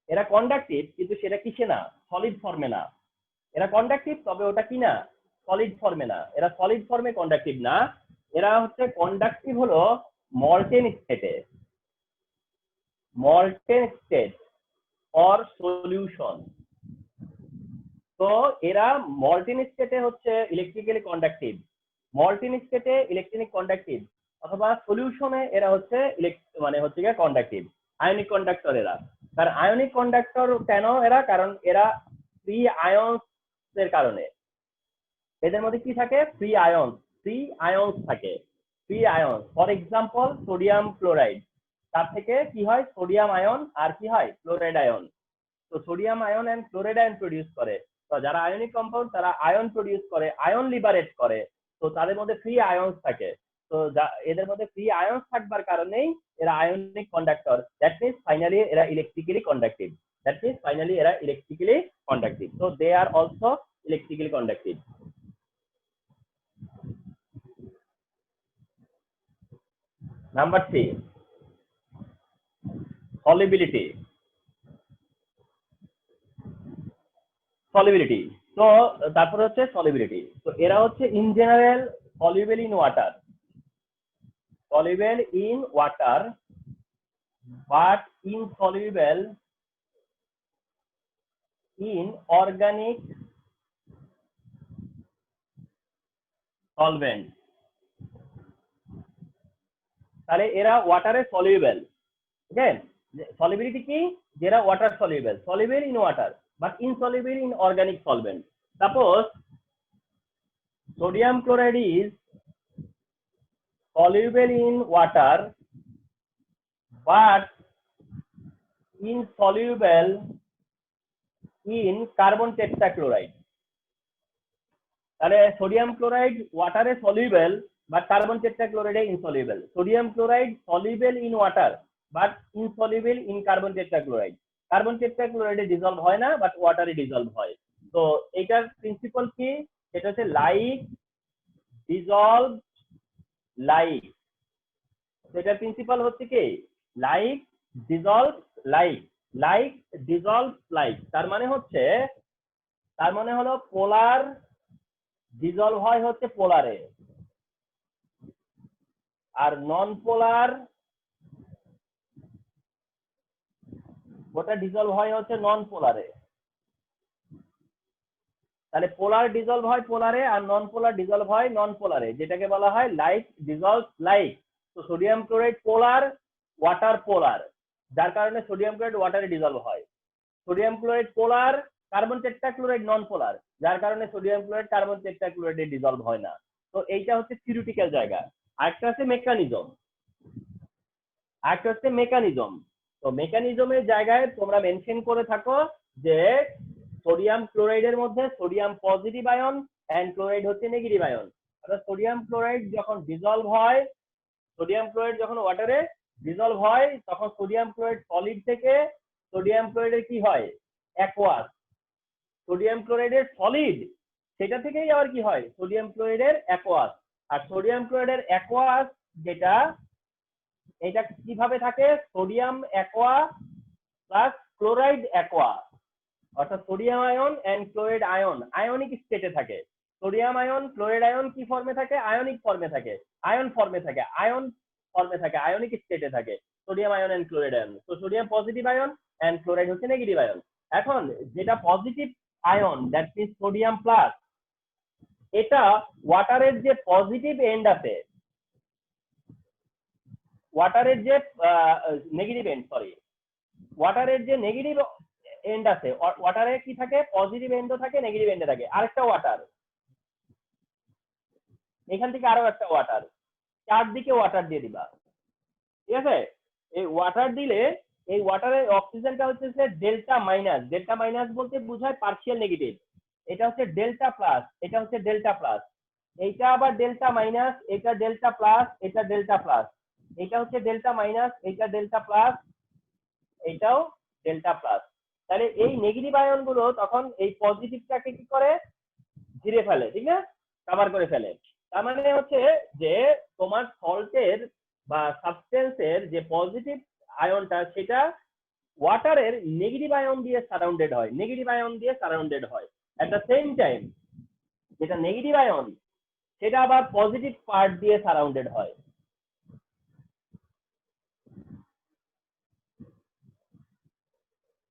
এরা কন্ডাক্টিভ কিন্তু সেটা কিসে না, সলিড ফর্মে না। এরা কন্ডাক্টিভ তবে ওটা কি না, সলিড ফর্মে না। এরা সলিড ফর্মে কন্ডাক্টিভ না, এরা হচ্ছে কন্ডাক্টিভ হলো মল্টেন স্টেটে, মল্টেন স্টেট অর সলিউশন। তো এরা মল্টেন স্টেটে হচ্ছে ইলেকট্রিক্যালি কন্ডাক্টিভ, মল্টেন স্টেটে ইলেকট্রিক কন্ডাক্টিভ, অথবা সলিউশনে এরা হচ্ছে মানে হচ্ছে গিয়ে কন্ডাক্টিভ, আয়নিক কন্ডাক্টর এরা। কারণ আয়নিক কন্ডাক্টর কেন এরা, কারণ এরা ফ্রি আয়ন্স এর কারণে। এদের মধ্যে কি থাকে, ফ্রি আয়ন্স থাকে, free ion. For example sodium chloride, তার থেকে কি হয় সোডিয়াম আয়ন আর কি হয় ক্লোরাইড আয়ন। তো sodium ion and chloride ion produce করে। তো যারা আয়নিক কম্পাউন্ড তারা আয়ন প্রডিউস করে, আয়ন লিবারেট করে। তো তাদের মধ্যে ফ্রি আয়ন্স থাকে। তো এদের মধ্যে ফ্রি আয়ন্স থাকবার কারণেই এরা ionic conductor. That means finally এরা electrically conductive, that means finally এরা electrically conductive. So they are also electrically conductive. Number 3, solubility. Solubility, তো তারপরে হচ্ছে সলিবিলিটি। তো এরা হচ্ছে in general soluble in water, soluble in water but insoluble in organic solvent। তাহলে এরা ওয়াটারে সলিউবল। ওকে, সলিবিলিটি কি, যেটা water soluble, soluble in water but insoluble in organic solvent. Suppose sodium chloride is soluble in water but insoluble in carbon tetrachloride। তাহলে সোডিয়াম ক্লোরাইড ওয়াটারে সলিউবল বাট কার্বন টেট্রাক্লোরাইডে insoluble. Sodium chloride soluble in water but insoluble in carbon tetrachloride. Carbon টেট্রাক্লোরাইডে ডিজলভ হয় না বাট ওয়াটারে ডিজলভ হয়। তো এটার প্রিন্সিপাল কি, সেটা হচ্ছে লাইক ডিজলভ লাইক। সেটার প্রিন্সিপাল হচ্ছে কি like dissolved like, like dissolved like. তার মানে হলো পোলার ডিজলভ হয় হচ্ছে পোলারে, আর নন পোলার ওটা ডিজলভ হয় হচ্ছে নন পোলারে। তাহলে পোলার ডিজলভ হয় পোলারে আর নন পোলার ডিজলভ হয় নন পোলারে, যেটাকে বলা হয় লাইক ডিজলভ লাইক। তো সোডিয়াম ক্লোরাইড পোলার, ওয়াটার পোলার, যার কারণে সোডিয়াম ক্লোরাইড ওয়াটারে ডিজলভ হয়। সোডিয়াম ক্লোরাইড পোলার, কার্বন টেট্রাক্লোরাইড নন পোলার, যার কারণে সোডিয়াম ক্লোরাইড কার্বন টেট্রাক্লোরাইডে ডিজলভ হয় না। তো এইটা হচ্ছে থিওরিটিক্যাল জায়গা। আরেকটা হচ্ছে মেকানিজম, তো মেকানিজমের জায়গায় তোমরা মেনশন করে থাকো যে সোডিয়াম ক্লোরাইডের মধ্যে sodium positive ion and chloride হচ্ছে নেগেটিভ আয়ন। অর্থাৎ সোডিয়াম ক্লোরাইড যখন ডিজলভ হয়, সোডিয়াম ক্লোরাইড যখন ওয়াটারে ডিজলভ হয়, তখন সোডিয়াম ক্লোরাইড সলিড থেকে সোডিয়াম ক্লোরাইডের কি হয়, অ্যাকোয়াস। সোডিয়াম ক্লোরাইডের সলিড, সেটা থেকেই আবার কি হয়, সোডিয়াম ক্লোরাইডের অ্যাকোয়াস। আর সোডিয়াম ক্লোরাইডের অ্যাকোয়াস যেটা, এটা কিভাবে থাকে, sodium aqua plus chloride aqua, অর্থাৎ sodium ion and chloride ion ionic স্টেটে থাকে। সোডিয়াম আয়ন ক্লোরাইড আয়ন কি ফর্মে থাকে, আয়নিক ফর্মে থাকে, আয়ন ফর্মে থাকে, আয়নিক স্টেটে থাকে sodium ion and chloride ion. তো sodium positive ion and chloride হচ্ছে নেগেটিভ আয়ন। এখন যেটা positive ion, that means sodium plus, এটা ওয়াটারের যে পজিটিভ এন্ড আছে, ওয়াটারের যে নেগেটিভ এন্ড, ওয়াটারের যে নেগেটিভ এন্ড আছে, ওয়াটারে কি থাকে, পজিটিভ এন্ডও থাকে নেগেটিভ এন্ডে থাকে। আরেকটা ওয়াটার, এখান থেকে আরো একটা ওয়াটার, চারদিকে ওয়াটার দিয়ে দিবা, ঠিক আছে। এই ওয়াটার দিলে এই ওয়াটারের অক্সিজেনটা হচ্ছে ডেল্টা মাইনাস, ডেল্টা মাইনাস বলতে বোঝায় পার্শিয়াল নেগেটিভ। এটা হচ্ছে ডেল্টা প্লাস, এটা হচ্ছে ডেল্টা প্লাস, এইটা আবার ডেল্টা মাইনাস, এটা ডেল্টা প্লাস, এটা ডেল্টা প্লাস, এটা হচ্ছে ডেল্টা মাইনাস, এটা ডেল্টা প্লাস, এটাও ডেল্টা প্লাস। তাহলে এই নেগেটিভ আয়ন গুলো তখন এই পজিটিভটাকে কি করে, ঘিরে ফেলে, ঠিক না, কভার করে ফেলে। তার মানে হচ্ছে যে তোমার সল্টের বা সাবস্টেন্সের যে পজিটিভ আয়নটা, সেটা ওয়াটারের নেগেটিভ আয়ন দিয়ে সারাউন্ডেড হয়, এট দ্য সেম টাইম যেটা নেগেটিভ আয়ন সেটা আবার পজিটিভ পার্ট দিয়ে সারাউন্ডেড হয়।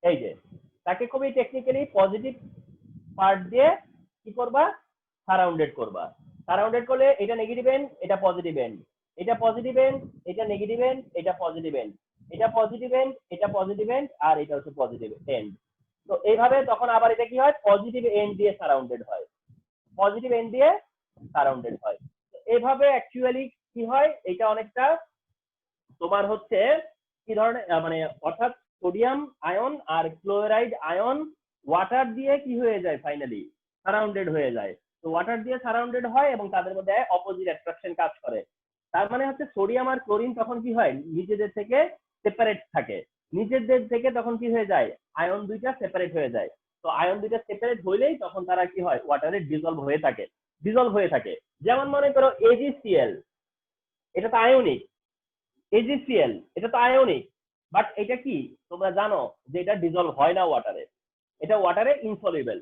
এই যে তাকে খুবই টেকনিক্যালি পজিটিভ পার্ট দিয়ে কি করবা, সারাউন্ডেড করবা। সারাউন্ডেড করলে এটা নেগেটিভ এন্ড, এটা পজিটিভ এন্ড, এটা পজিটিভ এন্ড, এটা নেগেটিভ এন্ড, এটা পজিটিভ এন্ড, এটা পজিটিভ এন্ড, এটা পজিটিভ এন্ড, আর এটা হচ্ছে পজিটিভ এন্ড। তো এইভাবে তখন আবার এটা কি হয়, পজিটিভ এন্ড দিয়ে সারাউন্ডেড হয়, এইভাবে অ্যাকচুয়ালি কি হয়, এটা অনেকটা তোমার হচ্ছে কি ধরনের মানে, অর্থাৎ সোডিয়াম আয়ন আর ক্লোরাইড আয়ন ওয়াটার দিয়ে কি হয়ে যায়, ফাইনালি সারাউন্ডেড হয়ে যায়। তো ওয়াটার দিয়ে সারাউন্ডেড হয় এবং তাদের মধ্যে অপোজিট অ্যাট্রাকশন কাজ করে। তার মানে হচ্ছে সোডিয়াম আর ক্লোরিন তখন কি হয়, নিজেদের থেকে সেপারেট থাকে, নিজেদের থেকে তখন কি হয়ে যায়, আয়ন দুইটা সেপারেট হয়ে যায়। তো আয়ন দুইটা সেপারেট হইলেই তখন তারা কি হয়, ওয়াটারে ডিজলভ হয়ে থাকে। যেমন মনে করো AgCl, এটা তো আয়নিক, AgCl এটা তো আয়নিক, বাট এটা কি তোমরা জানো যে এটা ডিজলভ হয় না ওয়াটারে, এটা ওয়াটারে ইনসলিউবল।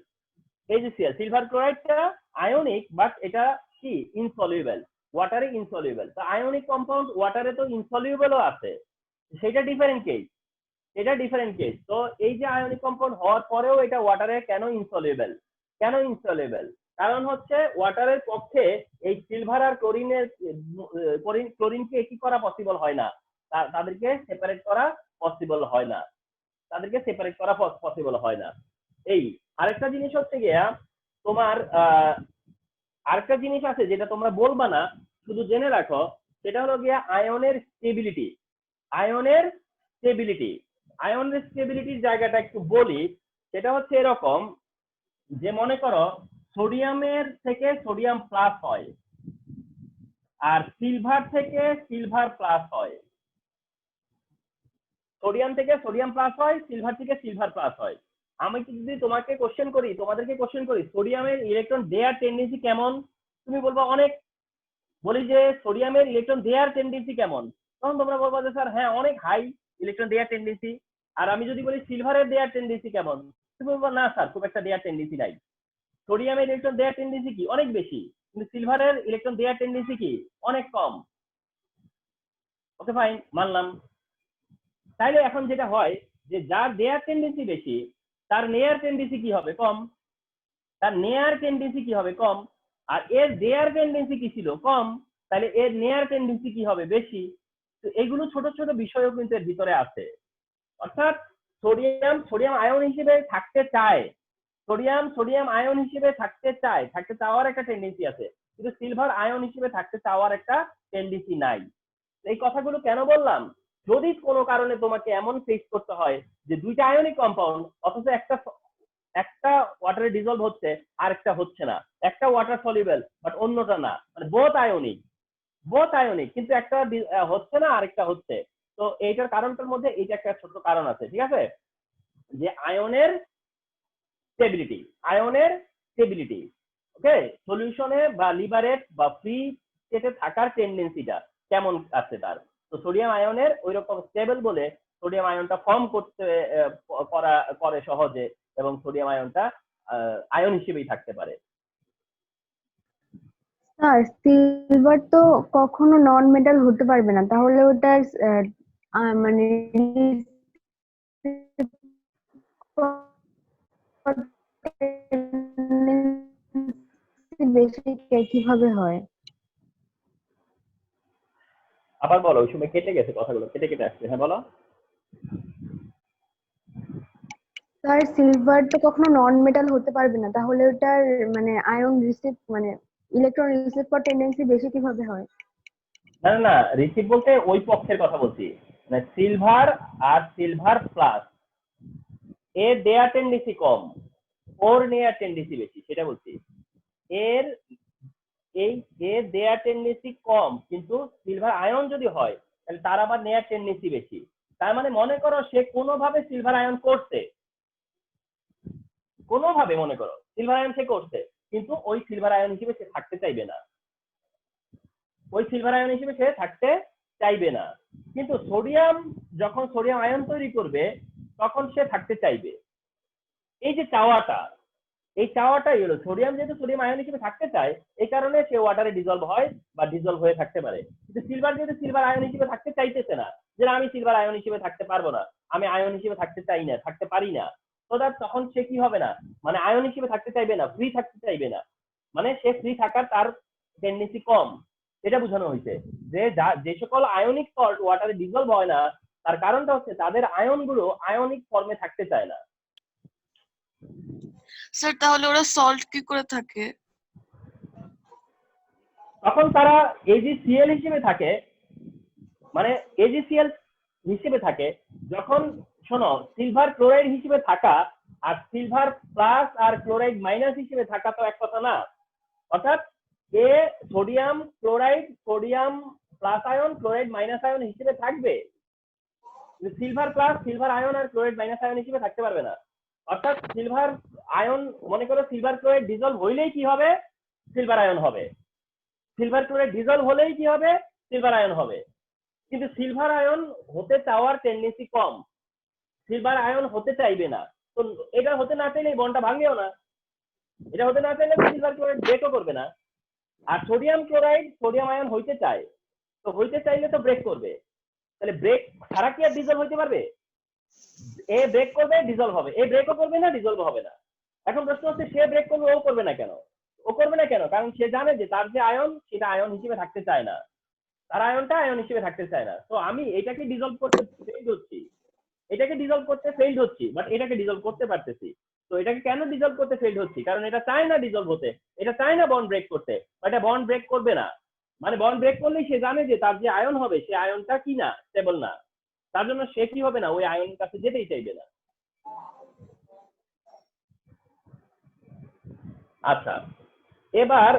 AgCl সিলভার ক্লোরাইডটা আয়নিক, বাট এটা কি ইনসলিউবল, ওয়াটারে ইনসলিউবল। তো আয়নিক কম্পাউন্ড ওয়াটারে তো ইনসলিউবলও আছে, সেটা ডিফারেন্ট কেস। তো এই যে আয়নিক কম্পাউন্ড হওয়ার পরেও এটা ওয়াটারে কেন ইনসলিউবল, কারণ হচ্ছে ওয়াটারের পক্ষে এই সিলভার আর ক্লোরিনকে কি করা পসিবল হয় না, তাদেরকে সেপারেট করা পসিবল হয় না। এই আরেকটা জিনিস হচ্ছে গিয়া তোমার আরেকটা জিনিস আছে যেটা তোমরা বলবা না, শুধু জেনে রাখো, সেটা হলো গিয়া আয়নের স্টেবিলিটির জায়গাটা একটু বলি। সেটা হচ্ছে এরকম যে মনে করো সোডিয়ামের থেকে সোডিয়াম প্লাস হয় আর সিলভার থেকে সিলভার প্লাস হয়, সোডিয়াম থেকে সোডিয়াম প্লাস হয়, সিলভার থেকে সিলভার প্লাস হয়। আমি যদি তোমাদেরকে কোশ্চেন করি সোডিয়ামের ইলেকট্রন দেয়ার টেন্ডেন্সি কেমন, তুমি বলবা অনেক। বলি যে সোডিয়ামের ইলেকট্রন দেয়ার টেন্ডেন্সি কেমন, তখন তোমরা বলবা যে স্যার হ্যাঁ অনেক হাই ইলেকট্রন দেয়ার টেন্ডেন্সি। আর আমি যদি বলি সিলভারের দেয়ার টেন্ডেন্সি কেমন, তুমি বলবা না স্যার খুব একটা দেয়ার টেন্ডেন্সি নাই। সোডিয়ামের ইলেকট্রন দেয়ার টেন্ডেন্সি কি অনেক বেশি, কিন্তু সিলভারের ইলেকট্রন দেয়ার টেন্ডেন্সি কি অনেক কম। ওকে ফাইন, মানলাম। তাইলে এখন যেটা হয় যে যার দেয়ার টেন্ডেন্সি বেশি তার নেয়ার টেন্ডেন্সি কি হবে, কম। আর এর দেয়ার টেন্ডেন্সি কি ছিল, কম, তাহলে এর নেয়ার টেন্ডেন্সি কি হবে, বেশি। তো এগুলো ছোট ছোট বিষয়ও কিন্তু এর ভিতরে আছে। অর্থাৎ সোডিয়াম আয়ন হিসেবে থাকতে চায়, সোডিয়াম আয়ন হিসেবে থাকতে চাওয়ার একটা টেন্ডেন্সি আছে, কিন্তু সিলভার আয়ন হিসেবে থাকতে চাওয়ার একটা টেন্ডেন্সি নাই। এই কথাগুলো কেন বললাম? যদি কোনো কারণে তোমাকে এমন ফেস করতে হয় যে দুইটা আয়নিক কম্পাউন্ড অথচ একটা ওয়াটারে ডিজলভ হচ্ছে আর একটা হচ্ছে না, একটা ওয়াটার সলিউবল বাট অন্যটা না, মানে বোথ আয়নিক কিন্তু একটা হচ্ছে না আরেকটা হচ্ছে। তো এইটার কারণটার মধ্যে এইটা একটা ছোট্ট কারণ আছে, ঠিক আছে, যে আয়নের স্টেবিলিটি। ওকে, সলিউশনে বা লিবারেট বা ফ্রি স্টেটে থাকার টেন্ডেন্সিটা কেমন আছে তার। তো সোডিয়াম আয়নের ওই রকম স্টেবল বলে সোডিয়াম আয়নটা ফর্ম করতে করে সহজে, এবং সোডিয়াম আয়নটা আয়ন হিসেবেই থাকতে পারে। স্যার সিলভার তো কখনো নন মেটাল হতে পারবে না, তাহলে ওটার মানে বেশি কিভাবে হয়? আবার বলো, ওই সময় কেটে গেছে, কথাগুলো কেটে আসছে। হ্যাঁ বলো। স্যার সিলভার তো কখনো নন মেটাল হতে পারবে না, তাহলে ওটার মানে আয়ন রিসিভ মানে ইলেকট্রন রিসিভ করার টেন্ডেন্সি বেশি কিভাবে হয়? না, রিসিভ বলতে ওই পক্ষের কথা বলছি, মানে সিলভার আর সিলভার প্লাস এর দেয়ার টেন্ডেন্সি কম, ওর নেয়ার টেন্ডেন্সি বেশি, সেটা বলছি। এর দেয়ার টেন্ডেন্সি কম, কিন্তু সিলভার আয়ন যদি হয় তাহলে তার আবার নেয়ার টেন্ডেন্সি বেশি। তার মানে মনে করো সে কোনোভাবে সিলভার আয়ন করছে, মনে করো সিলভার আয়ন সে করছে, কিন্তু ওই সিলভার আয়ন হিসেবে সে থাকতে চাইবে না, কিন্তু যখন সোডিয়াম আয়ন তৈরি করবে তখন সে থাকতে চাইবে। এই যে চাওয়াটাই হলো সোডিয়াম, যেহেতু সোডিয়াম আয়ন হিসেবে থাকতে চায়, এই কারণে সে ওয়াটারে ডিজলভ হয় বা ডিজলভ হয়ে থাকতে পারে। কিন্তু সিলভার যেহেতু সিলভার আয়ন হিসেবে থাকতে চাইতেছে না, যে আমি সিলভার আয়ন হিসেবে থাকতে পারবো না, আমি আয়ন হিসেবে থাকতে চাই না, থাকতে পারি না, তো তখন সে কি হবে না, মানে আয়ন হিসেবে থাকতে চাইবে না, ফ্রি থাকতে চাইবে না, মানে সে ফ্রি থাকার তার টেন্ডেন্সি কম। এটা বোঝানো হয়েছে যে সকল আয়নিক সল্ট ওয়াটারে ডিজলভ হয় না, তার কারণটা হচ্ছে তাদের আয়নগুলো আয়নিক ফর্মে থাকতে চায় না। স্যার তাহলে ওরা সল্ট কি করে থাকে? তখন তারা AgCl হিসেবে থাকে, মানে AgCl হিসেবে থাকে যখন, শোনো, সিলভার ক্লোরাইড হিসেবে থাকা আর সিলভার প্লাস আর ক্লোরাইড মাইনাস হিসেবে থাকা তো এক কথা না। অর্থাৎ sodium chloride, sodium plus ion, chloride minus ion হিসেবে থাকবে, সিলভার প্লাস, সিলভার আয়ন আর ক্লোরাইড মাইনাস আয়ন হিসেবে থাকতে পারবে না। অর্থাৎ সিলভার আয়ন, মনে করো সিলভার ক্লোরাইড ডিজলভ হইলেই কি হবে, সিলভার আয়ন হবে। সিলভার ক্লোরাইড ডিজলভ হলেই কি হবে, সিলভার আয়ন হবে। কিন্তু সিলভার আয়ন হতে চাওয়ার টেন্ডেন্সি কম, সিলভার আয়ন হতে চাইবে না। তো এটা হতে না চাইলে বন্ডটা ভাঙবেও না, এটা হতে না চাইলে সিলভার ক্লোরাইড ব্রেকও করবে না। আর সোডিয়াম ক্লোরাইড সোডিয়াম আয়ন হইতে চায়, তো হইতে চাইলে তো ব্রেক করবে, তাহলে ব্রেক ছাড়া কি আর ডিজলভ হইতে পারবে? এ ব্রেক করবে, ডিজলভ হবে, এ ব্রেকও করবে না, ডিজলভ হবে না। এখন প্রশ্ন হচ্ছে সে ব্রেক করবে, ও করবে না কেন? কারণ সে জানে যে তার যে আয়ন সেটা আয়ন হিসেবে থাকতে চায় না, তার আয়নটা আয়ন হিসেবে থাকতে চায় না। তো আমি এটাকে ডিজলভ করতে ফেইল হচ্ছি, বাট এটাকে ডিজলভ করতে পারতেছি। তো এটাকে কেন ডিজলভ করতে ফেইল হচ্ছি? কারণ এটা চায় না ডিজলভ হতে, এটা চায় না বন্ড ব্রেক করতে, এটা বন্ড ব্রেক করবে না। মানে বন্ড ব্রেক করলেই সে জানে যে তার যে আয়ন হবে সে আয়নটা কি না, স্টেবল না, তার জন্য সে কি হবে না, ওই আয়নের কাছে যেতেই চাইবে না। আচ্ছা, এবার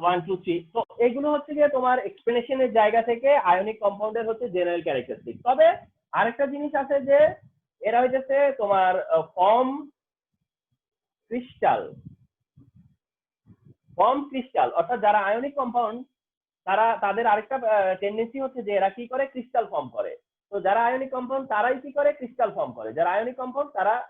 1 2 3, তো এগুলো হচ্ছে যে তোমার এক্সপ্লেনেশনের জায়গা থেকে আয়নিক কম্পাউন্ডের হচ্ছে জেনারেল ক্যারেক্টারিস্টিক। তবে আরেকটা জিনিস আছে যে এরা হইতেছে তোমার ফর্ম ক্রিস্টাল, অর্থাৎ যারা আয়নিক কম্পাউন্ড তাদের আরেকটা টেন্ডেন্সি হচ্ছে যে এরা কি করে, ক্রিস্টাল ফর্ম করে। তো যারা আয়নিক কম্পাউন্ড তারাই কি করে, ক্রিস্টাল ফর্ম করে। যারা আয়নিক কম্পাউন্ড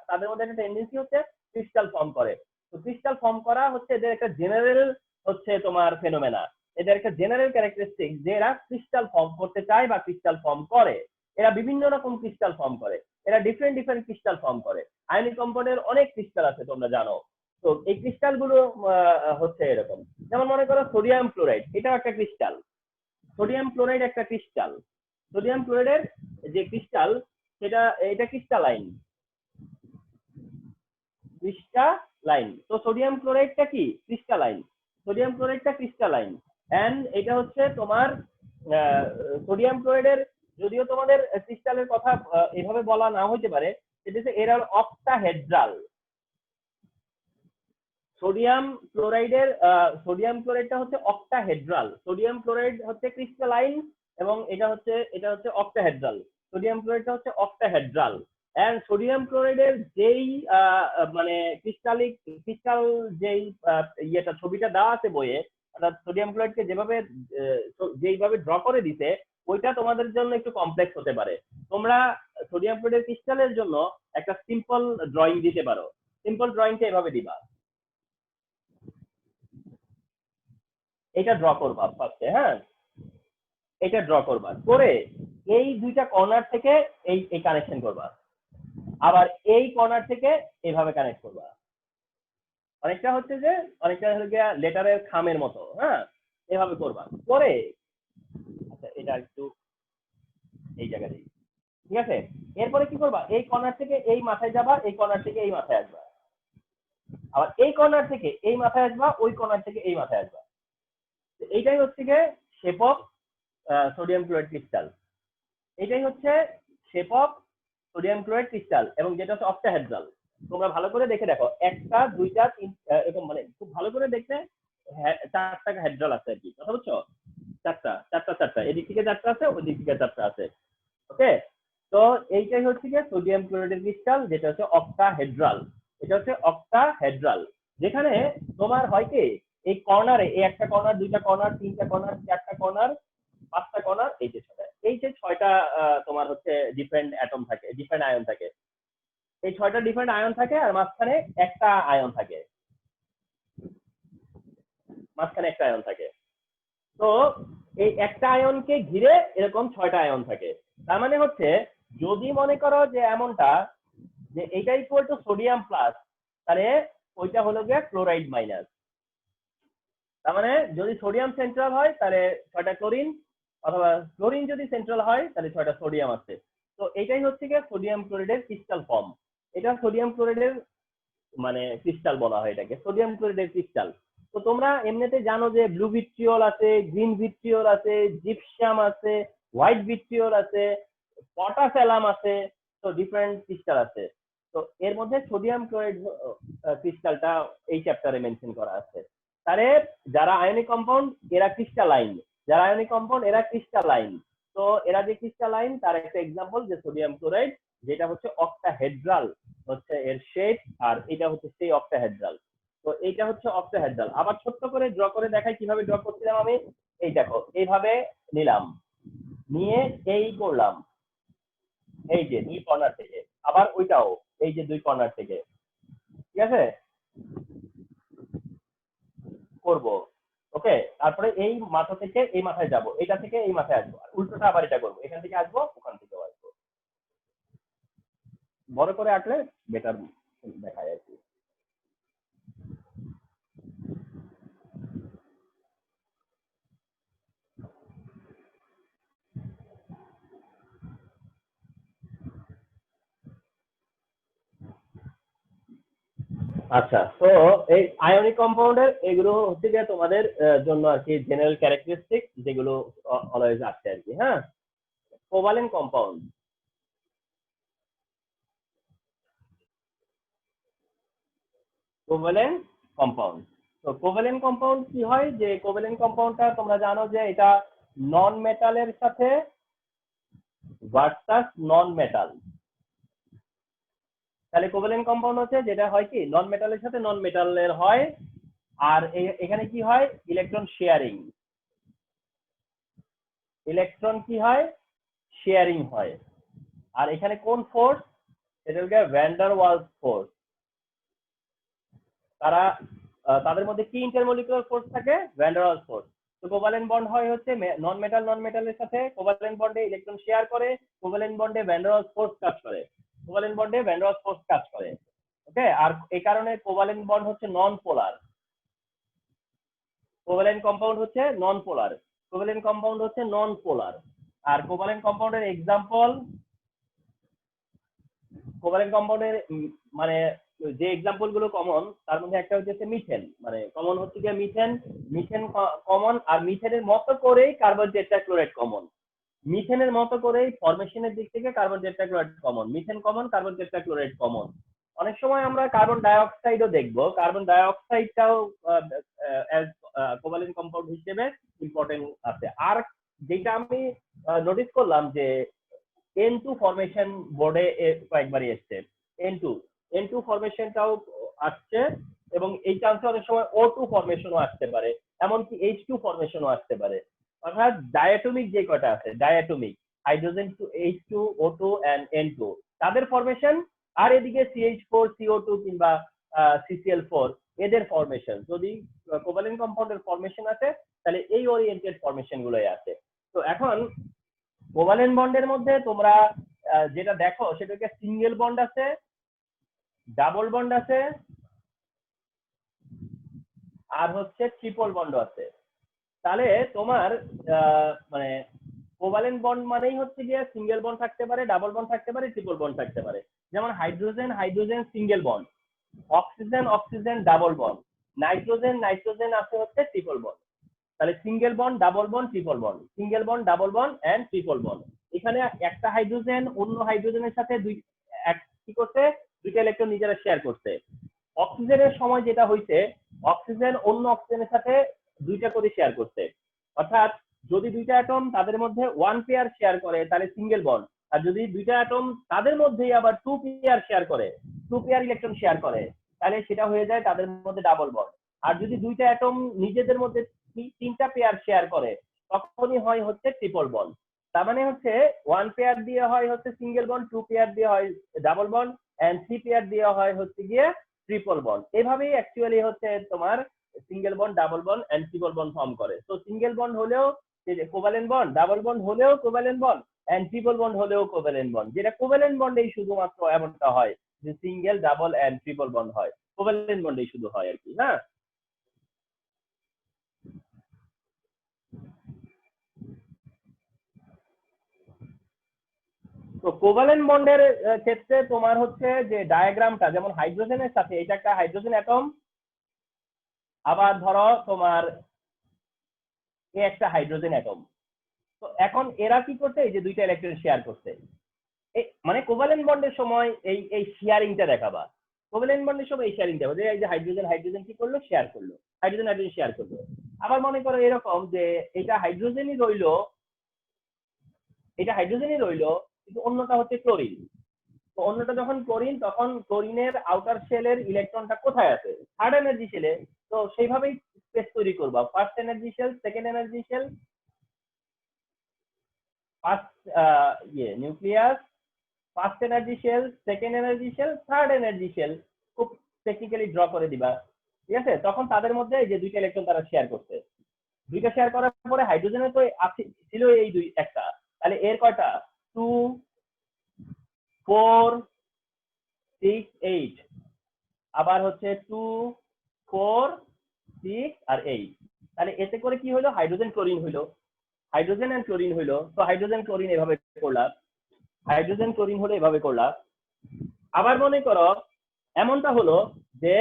তাদের মধ্যে একটা টেন্ডেন্সি হচ্ছে ক্রিস্টাল ফর্ম করে। তো ক্রিস্টাল ফর্ম করা হচ্ছে এদের একটা জেনারেল হচ্ছে তোমার ফেনোমেনা, এদের একটা জেনারেল ক্যারেক্টারিস্টিক যে এরা ক্রিস্টাল ফর্ম করতে চায় বা ক্রিস্টাল ফর্ম করে। এরা বিভিন্ন রকম ক্রিস্টাল ফর্ম করে, এরা ডিফারেন্ট ক্রিস্টাল ফর্ম করে। আয়নিক কম্পাউন্ডের অনেক ক্রিস্টাল আছে তোমরা জানো। তো এই ক্রিস্টাল গুলো হচ্ছে এরকম, যেমন মনে করো সোডিয়াম ক্লোরাইড, এটাও একটা ক্রিস্টাল। সোডিয়াম ক্লোরাইডের যে ক্রিস্টাল, এটা ক্রিস্টালাইন, লাইন। তো সোডিয়াম ক্লোরাইডটা কি ক্রিস্টালাইন, সোডিয়াম ক্লোরাইডটা ক্রিস্টালাইন। এন্ড এটা হচ্ছে তোমার সোডিয়াম ক্লোরাইডের, যদিও তোমাদের ক্রিস্টালের কথা এভাবে বলা না হইতে পারে, সেটা হচ্ছে এরা অক্টাহেড্রাল। সোডিয়াম ক্লোরাইডটা হচ্ছে অক্টাহেড্রাল, সোডিয়াম ক্লোরাইড হচ্ছে ক্রিস্টালাইন এবং এটা হচ্ছে অক্টাহেড্রাল। সোডিয়াম ক্লোরাইডটা হচ্ছে অক্টাহেড্রাল। এন্ড সোডিয়াম ক্লোরাইডের যেই মানে ক্রিস্টাল যেই ইয়েটা ছবিটা দেওয়া আছে বইয়ে, অর্থাৎ সোডিয়াম ক্লোরাইডকে যেইভাবে ড্র করে দিতে, ওইটা তোমাদের জন্য একটু কমপ্লেক্স হতে পারে। তোমরা সোডিয়াম ক্লোরাইডের ক্রিস্টালের জন্য একটা সিম্পল ড্রয়িং দিতে পারো। সিম্পল ড্রয়িংটা এভাবে দিবা, এটা ড্র করবা ফার্স্টে। হ্যাঁ, এটা ড্র করবা, করে এই দুইটা কর্নার থেকে এই কানেকশন করবা, আবার এই কর্নার থেকে এইভাবে কানেক্ট করবা। অনেকটা হচ্ছে যে লেটারের খামের মতো। হ্যাঁ, এভাবে করবা, করে আচ্ছা এটা একটু এই জায়গা দিই, ঠিক আছে। এরপরে কি করবা, এই কর্নার থেকে এই মাথায় যাবা, এই কর্নার থেকে এই মাথায় আসবা, আবার এই কর্নার থেকে এই মাথায় আসবা, ওই কর্নার থেকে এই মাথায় আসবা। এইটাই হচ্ছে গিয়ে shape of sodium chloride crystal. এটাই হচ্ছে shape of sodium chloride crystal, এবং যেটা হচ্ছে অক্টাহেড্রাল। তোমরা ভালো করে দেখে দেখো, একটা দুইটা এরকম, মানে খুব ভালো করে দেখতে চারটা হেড্রাল আছে আর কি, কথা বুঝছো? চারটা, এদিক থেকে চারটা আছে, ওই দিক থেকে চারটা আছে। ওকে, তো এইটাই হচ্ছে গিয়ে সোডিয়াম ক্লোরাইড ক্রিস্টাল, যেটা হচ্ছে অক্টাহেড্রাল। এটা হচ্ছে অক্টাহেড্রাল, যেখানে তোমার হয় কি এই কর্নারে, এই একটা কর্নার, দুইটা কর্নার, তিনটা কর্নার, চারটা কর্নার, পাঁচটা কর্নার, এই যে ছয়টা তোমার হচ্ছে ডিফারেন্ট অ্যাটম থাকে, ডিফারেন্ট আয়ন থাকে। এই ছয়টা ডিফারেন্ট আয়ন থাকে, আর মাঝখানে একটা আয়ন থাকে, তো এই একটা আয়নকে ঘিরে এরকম ছয়টা আয়ন থাকে। তার মানে হচ্ছে, যদি মনে করো যে এমনটা, যে এটা ইকুয়াল টু সোডিয়াম প্লাস, তাহলে ওইটা হলো গিয়ে ক্লোরাইড মাইনাস। তার মানে যদি সোডিয়াম সেন্ট্রাল হয় তাহলে ছয়টা ক্লোরিন, অথবা ক্লোরিন যদি সেন্ট্রাল হয় তাহলে ছয়টা সোডিয়াম আছে। তো এটাই হচ্ছে গিয়ে সোডিয়াম ক্লোরাইডের ক্রিস্টাল ফর্ম। এটা সোডিয়াম ক্লোরাইডের মানে ক্রিস্টাল বলা হয়, এটাকে সোডিয়াম ক্লোরাইডের ক্রিস্টাল। তো তোমরা এমনিতে জানো যে ব্লু ভিট্রিয়ল আছে, গ্রিন ভিট্রিয়ল আছে, জিপসাম আছে, হোয়াইট ভিট্রিয়ল আছে, পটাসিয়াম আছে, তো ডিফারেন্ট ক্রিস্টাল আছে। তো এর মধ্যে সোডিয়াম ক্লোরাইড ক্রিস্টালটা এই চ্যাপ্টারে মেনশন করা আছে। তাহলে যারা আয়নিক কম্পাউন্ড এরা ক্রিস্টালাইন, যারা আয়নিক কম্পাউন্ড এরা ক্রিস্টালাইন। তো এরা যে ক্রিস্টালাইন তার একটা এক্সাম্পল যে সোডিয়াম ক্লোরাইড, যেটা হচ্ছে অক্টাহেড্রাল হচ্ছে এর শেপ, আর এটা হচ্ছে সেই অক্টাহেড্রাল। তো এইটা হচ্ছে অক্টাহেড্রাল। আবার ছোট্ট করে ড্র করে দেখাই কিভাবে ড্র করছিলাম আমি। এই দেখো, এইভাবে নিলাম, নিয়ে এই করলাম, এই যে দুই কর্নার থেকে, আবার ওইটাও এই যে দুই কর্নার থেকে, ঠিক আছে করব। ওকে, তারপরে এই মাথা থেকে এই মাথায় যাব, এটা থেকে এই মাথায় আসবো, আর উল্টোটা আবার এটা করবো, এখান থেকে আসবো, ওখান থেকেও আসবো। বড় করে আঁকলে বেটার দেখায় আর কি। আচ্ছা, তো এই আয়নিক কম্পাউন্ডের এগুলো হচ্ছে যে তোমাদের জন্য আর কি জেনারেল ক্যারেক্টারিস্টিক, যেগুলো অলওয়েজ আসছে আর কি। হ্যাঁ, কোভালেন্ট কম্পাউন্ড, কোভালেন্ট কম্পাউন্ড। তো কোভালেন্ট কম্পাউন্ড কি হয়, যে কোভালেন্ট কম্পাউন্ডটা তোমরা জানো যে এটা নন মেটালের সাথে ভার্সাস নন মেটাল। তাহলে কোভালেন্ট কম্পাউন্ড হচ্ছে যেটা হয় কি নন মেটালের সাথে নন মেটালের হয়, আর এখানে কি হয় ইলেকট্রন শেয়ারিং, ইলেকট্রন কি হয় শেয়ারিং হয়। আর এখানে কোন ফোর্স, এটা হচ্ছে ভ্যান ডার ওয়ালস ফোর্স। তাদের মধ্যে কি ইন্টারমলিকুলার ফোর্স থাকে, ভ্যান ডার ওয়ালস ফোর্স। তো কোভালেন্ট বন্ড হয় হচ্ছে নন মেটালের সাথে, কোভালেন্ট বন্ডে ইলেকট্রন শেয়ার করে, কোভালেন্ট বন্ডে ভ্যান ডার ওয়ালস ফোর্স কাজ করে, কোভালেন্ট বন্ডে ভ্যান ডার ওয়ালস ফোর্স কাজ করে। ওকে, আর এই কারণে কোভালেন্ট বন্ড হচ্ছে নন পোলার, কোভালেন্ট কম্পাউন্ড হচ্ছে নন পোলার, কোভালেন্ট কম্পাউন্ড হচ্ছে নন পোলার। আর কোভালেন্ট কম্পাউন্ডের এক্সাম্পল, কোভালেন্ট কম্পাউন্ডের মানে যে এক্সাম্পল গুলো কমন তার মধ্যে একটা হচ্ছে মিথেন, মানে কমন হচ্ছে গিয়ে মিথেন, মিথেন কমন, আর মিথেনের মতো করেই কার্বন টেট্রাক্লোরাইড কমন, মিথেনের মতো করেই ফরমেশনের দিক থেকে carbon tetrachloride common, methane common, carbon tetrachloride common. অনেক সময় আমরা কার্বন ডাইঅক্সাইডও দেখবো, কার্বন ডাইঅক্সাইডটাও কোভালেন্ট কম্পাউন্ড হিসেবে ইম্পর্টেন্ট আছে। আর যেটা আমি নোটিস করলাম যে N2 ফরমেশন বোর্ডে কয়েকবারই এসছে, N2 ফরমেশনটাও আসছে, এবং এই চান্সে অনেক সময় O2 ফরমেশনও আসতে পারে, এমনকি H2 ফরমেশনও আসতে পারে। অর্থাৎ ডায়াটমিক যে কয়টা আছে, diatomic hydrogen two H2, O2 and N2, তাদের ফরমেশন, আর এদিকে CH4, CO2 কিংবা CCl4 এদের ফরমেশন। যদি কোভালেন্ট কম্পাউন্ডের ফরমেশন আছে তাহলে এই ওরিয়েন্টেড ফরমেশন গুলোই আছে। তো এখন কোভালেন্ট বন্ডের মধ্যে তোমরা যেটা দেখো সেটা হচ্ছে সিঙ্গেল বন্ড আছে, ডাবল বন্ড আছে, আর হচ্ছে ট্রিপল বন্ড আছে। তাহলে তোমার মানে কোভালেন্ট বন্ড মানেই হচ্ছে গিয়ে সিঙ্গেল বন্ড থাকতে পারে, ডাবল বন্ড থাকতে পারে, ট্রিপল বন্ড থাকতে পারে। যেমন hydrogen hydrogen single bond, oxygen oxygen double bond, nitrogen nitrogen আছে হচ্ছে ট্রিপল বন্ড। তাহলে single bond, double bond, triple bond, single bond, double bond and triple bond. এখানে একটা হাইড্রোজেন অন্য হাইড্রোজেনের সাথে কি করছে, দুইটা ইলেকট্রন নিজেরা শেয়ার করছে। অক্সিজেনের সময় যেটা হইছে, অক্সিজেন অন্য অক্সিজেনের সাথে দুইটা করে শেয়ার করছে। অর্থাৎ যদি দুইটা অ্যাটম তাদের মধ্যে ওয়ান পেয়ার শেয়ার করে তাহলে সিঙ্গেল বন্ড, আর যদি দুইটা অ্যাটম তাদের মধ্যেই আবার টু পেয়ার শেয়ার করে, টু পেয়ার ইলেকট্রন শেয়ার করে, তাহলে সেটা হয়ে যায় তাদের মধ্যে ডাবল বন্ড। আর যদি দুইটা অ্যাটম নিজেদের মধ্যে তিনটা পেয়ার শেয়ার করে তখনই হয় হচ্ছে ট্রিপল বন্ড। তার মানে হচ্ছে ওয়ান পেয়ার দিয়ে হয় হচ্ছে সিঙ্গেল বন্ড, টু পেয়ার দিয়ে হয় double bond, and three pair দিয়ে হয় হচ্ছে গিয়ে ট্রিপল বন্ড। এভাবেই অ্যাকচুয়ালি হচ্ছে তোমার single bond, double bond and triple bond form করে। তো সিঙ্গেল বন্ড হলেও কোভালেন্ট বন্ড, ডাবল বন্ড হলেও covalent bond, and triple bond হলেও কোভালেন্ট বন্ড। যেটা কোভালেন্ট বন্ডেই শুধুমাত্র এমনটা হয় যে single, double and triple bond হয়, কোভালেন্ট বন্ডেই শুধু হয় আর কি। হ্যাঁ, তো কোভালেন্ট বন্ডের ক্ষেত্রে তোমার হচ্ছে যে ডায়াগ্রামটা, যেমন হাইড্রোজেনের সাথে এটা একটা হাইড্রোজেন অ্যাটম, আবার ধরো তোমার একটা হাইড্রোজেন অ্যাটম। তো এখন এরা কি করছে, এই যে দুইটা ইলেকট্রন শেয়ার করছে, মানে কোভালেন্ট বন্ডের সময় এই এই শেয়ারিংটা দেখাবা। কোভালেন্ট বন্ডের সময় এই শেয়ারিংটা হবে, এই যে হাইড্রোজেন হাইড্রোজেন কি করলো, শেয়ার করলো, হাইড্রোজেন হাইড্রোজেন শেয়ার করলো। আবার মনে করো এরকম যে এটা হাইড্রোজেনই রইলো, এটা হাইড্রোজেনই রইলো, কিন্তু অন্যটা হচ্ছে ক্লোরিন। তো অন্যটা যখন ক্লোরিন, তখন ক্লোরিনের আউটার শেলের ইলেকট্রনটা কোথায় আছে, থার্ড এনার্জি শেলে। তো সেইভাবেই স্পেস তৈরি করবা, first energy shell, second energy shell, first nucleus, first energy shell, second energy shell, third energy shell, খুব টেকনিক্যালি ড্র করে দিবা। ঠিক আছে, তখন তাদের মধ্যে এই যে দুইটা ইলেকট্রন তারা শেয়ার করছে, দুইটা শেয়ার করার পরে হাইড্রোজেনের তো ছিল এই দুই একটা, তাহলে এর কয়টা, 2 4 6 8, আবার হচ্ছে 2 4 6 আর 8। তাহলে এতে করে কি হলো, হাইড্রোজেন ক্লোরিন হইলো, হাইড্রোজেন এন্ড ক্লোরিন হইলো। তো হাইড্রোজেন ক্লোরিন এভাবে করলাম, হাইড্রোজেন ক্লোরিন হলে এভাবে করলাম। আবার মনে করো এমনটা হলো যে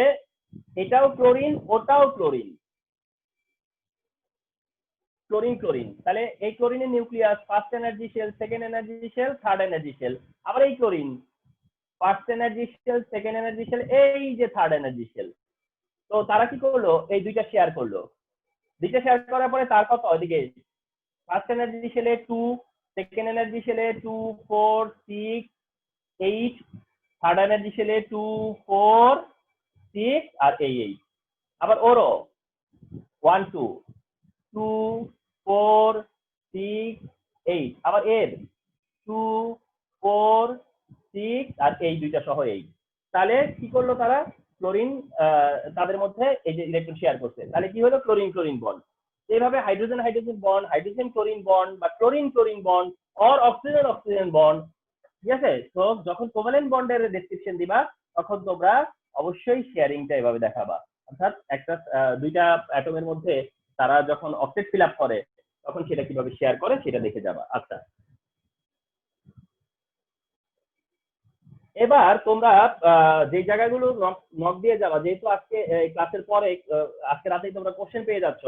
এটাও ক্লোরিন, ওটাও ক্লোরিন, ক্লোরিন ক্লোরিন, তাহলে এই ক্লোরিনের nucleus, first energy shell, second energy shell, third energy shell. আবার এই chlorine, first energy shell, second energy shell, এই যে থার্ড এনার্জি শেল। তো তারা কি করলো, এই দুইটা শেয়ার করলো, দুইটা শেয়ার করার পরে তার কত, ওইদিকে ফার্স্ট এনার্জি শেলে 2, সেকেন্ড এনার্জি শেলে 2 4 6 8, থার্ড এনার্জি শেলে 2 4 6 আর 8। আবার ওরও 1 2 2 4 6 8, আবার এর 2 4 6 আর এই দুইটা সহ 8। তাহলে কি করলো তারা, ক্লোরিন তাদের মধ্যে এই যে ইলেকট্রন শেয়ার করছে, তাহলে কি হলো, ক্লোরিন ক্লোরিন বন্ড। এইভাবে hydrogen hydrogen bond, hydrogen chlorine bond, বা chlorine chlorine bond, or oxygen oxygen bond. ঠিক আছে, তো যখন কোভালেন্ট বন্ডের ডেসক্রিপশন দিবা তখন তোমরা অবশ্যই শেয়ারিংটা এভাবে দেখাবা। অর্থাৎ একটা দুইটা অ্যাটমের মধ্যে তারা যখন অক্টেট ফিল আপ করে তখন সেটা কিভাবে শেয়ার করে সেটা দেখে যাবা। আচ্ছা, এবার তোমরা যে জায়গাগুলো নক দিয়ে যাবা, যেহেতু আজকে ক্লাসের পরে আজকে রাতেই তোমরা কোশ্চেন পেয়ে যাচ্ছ,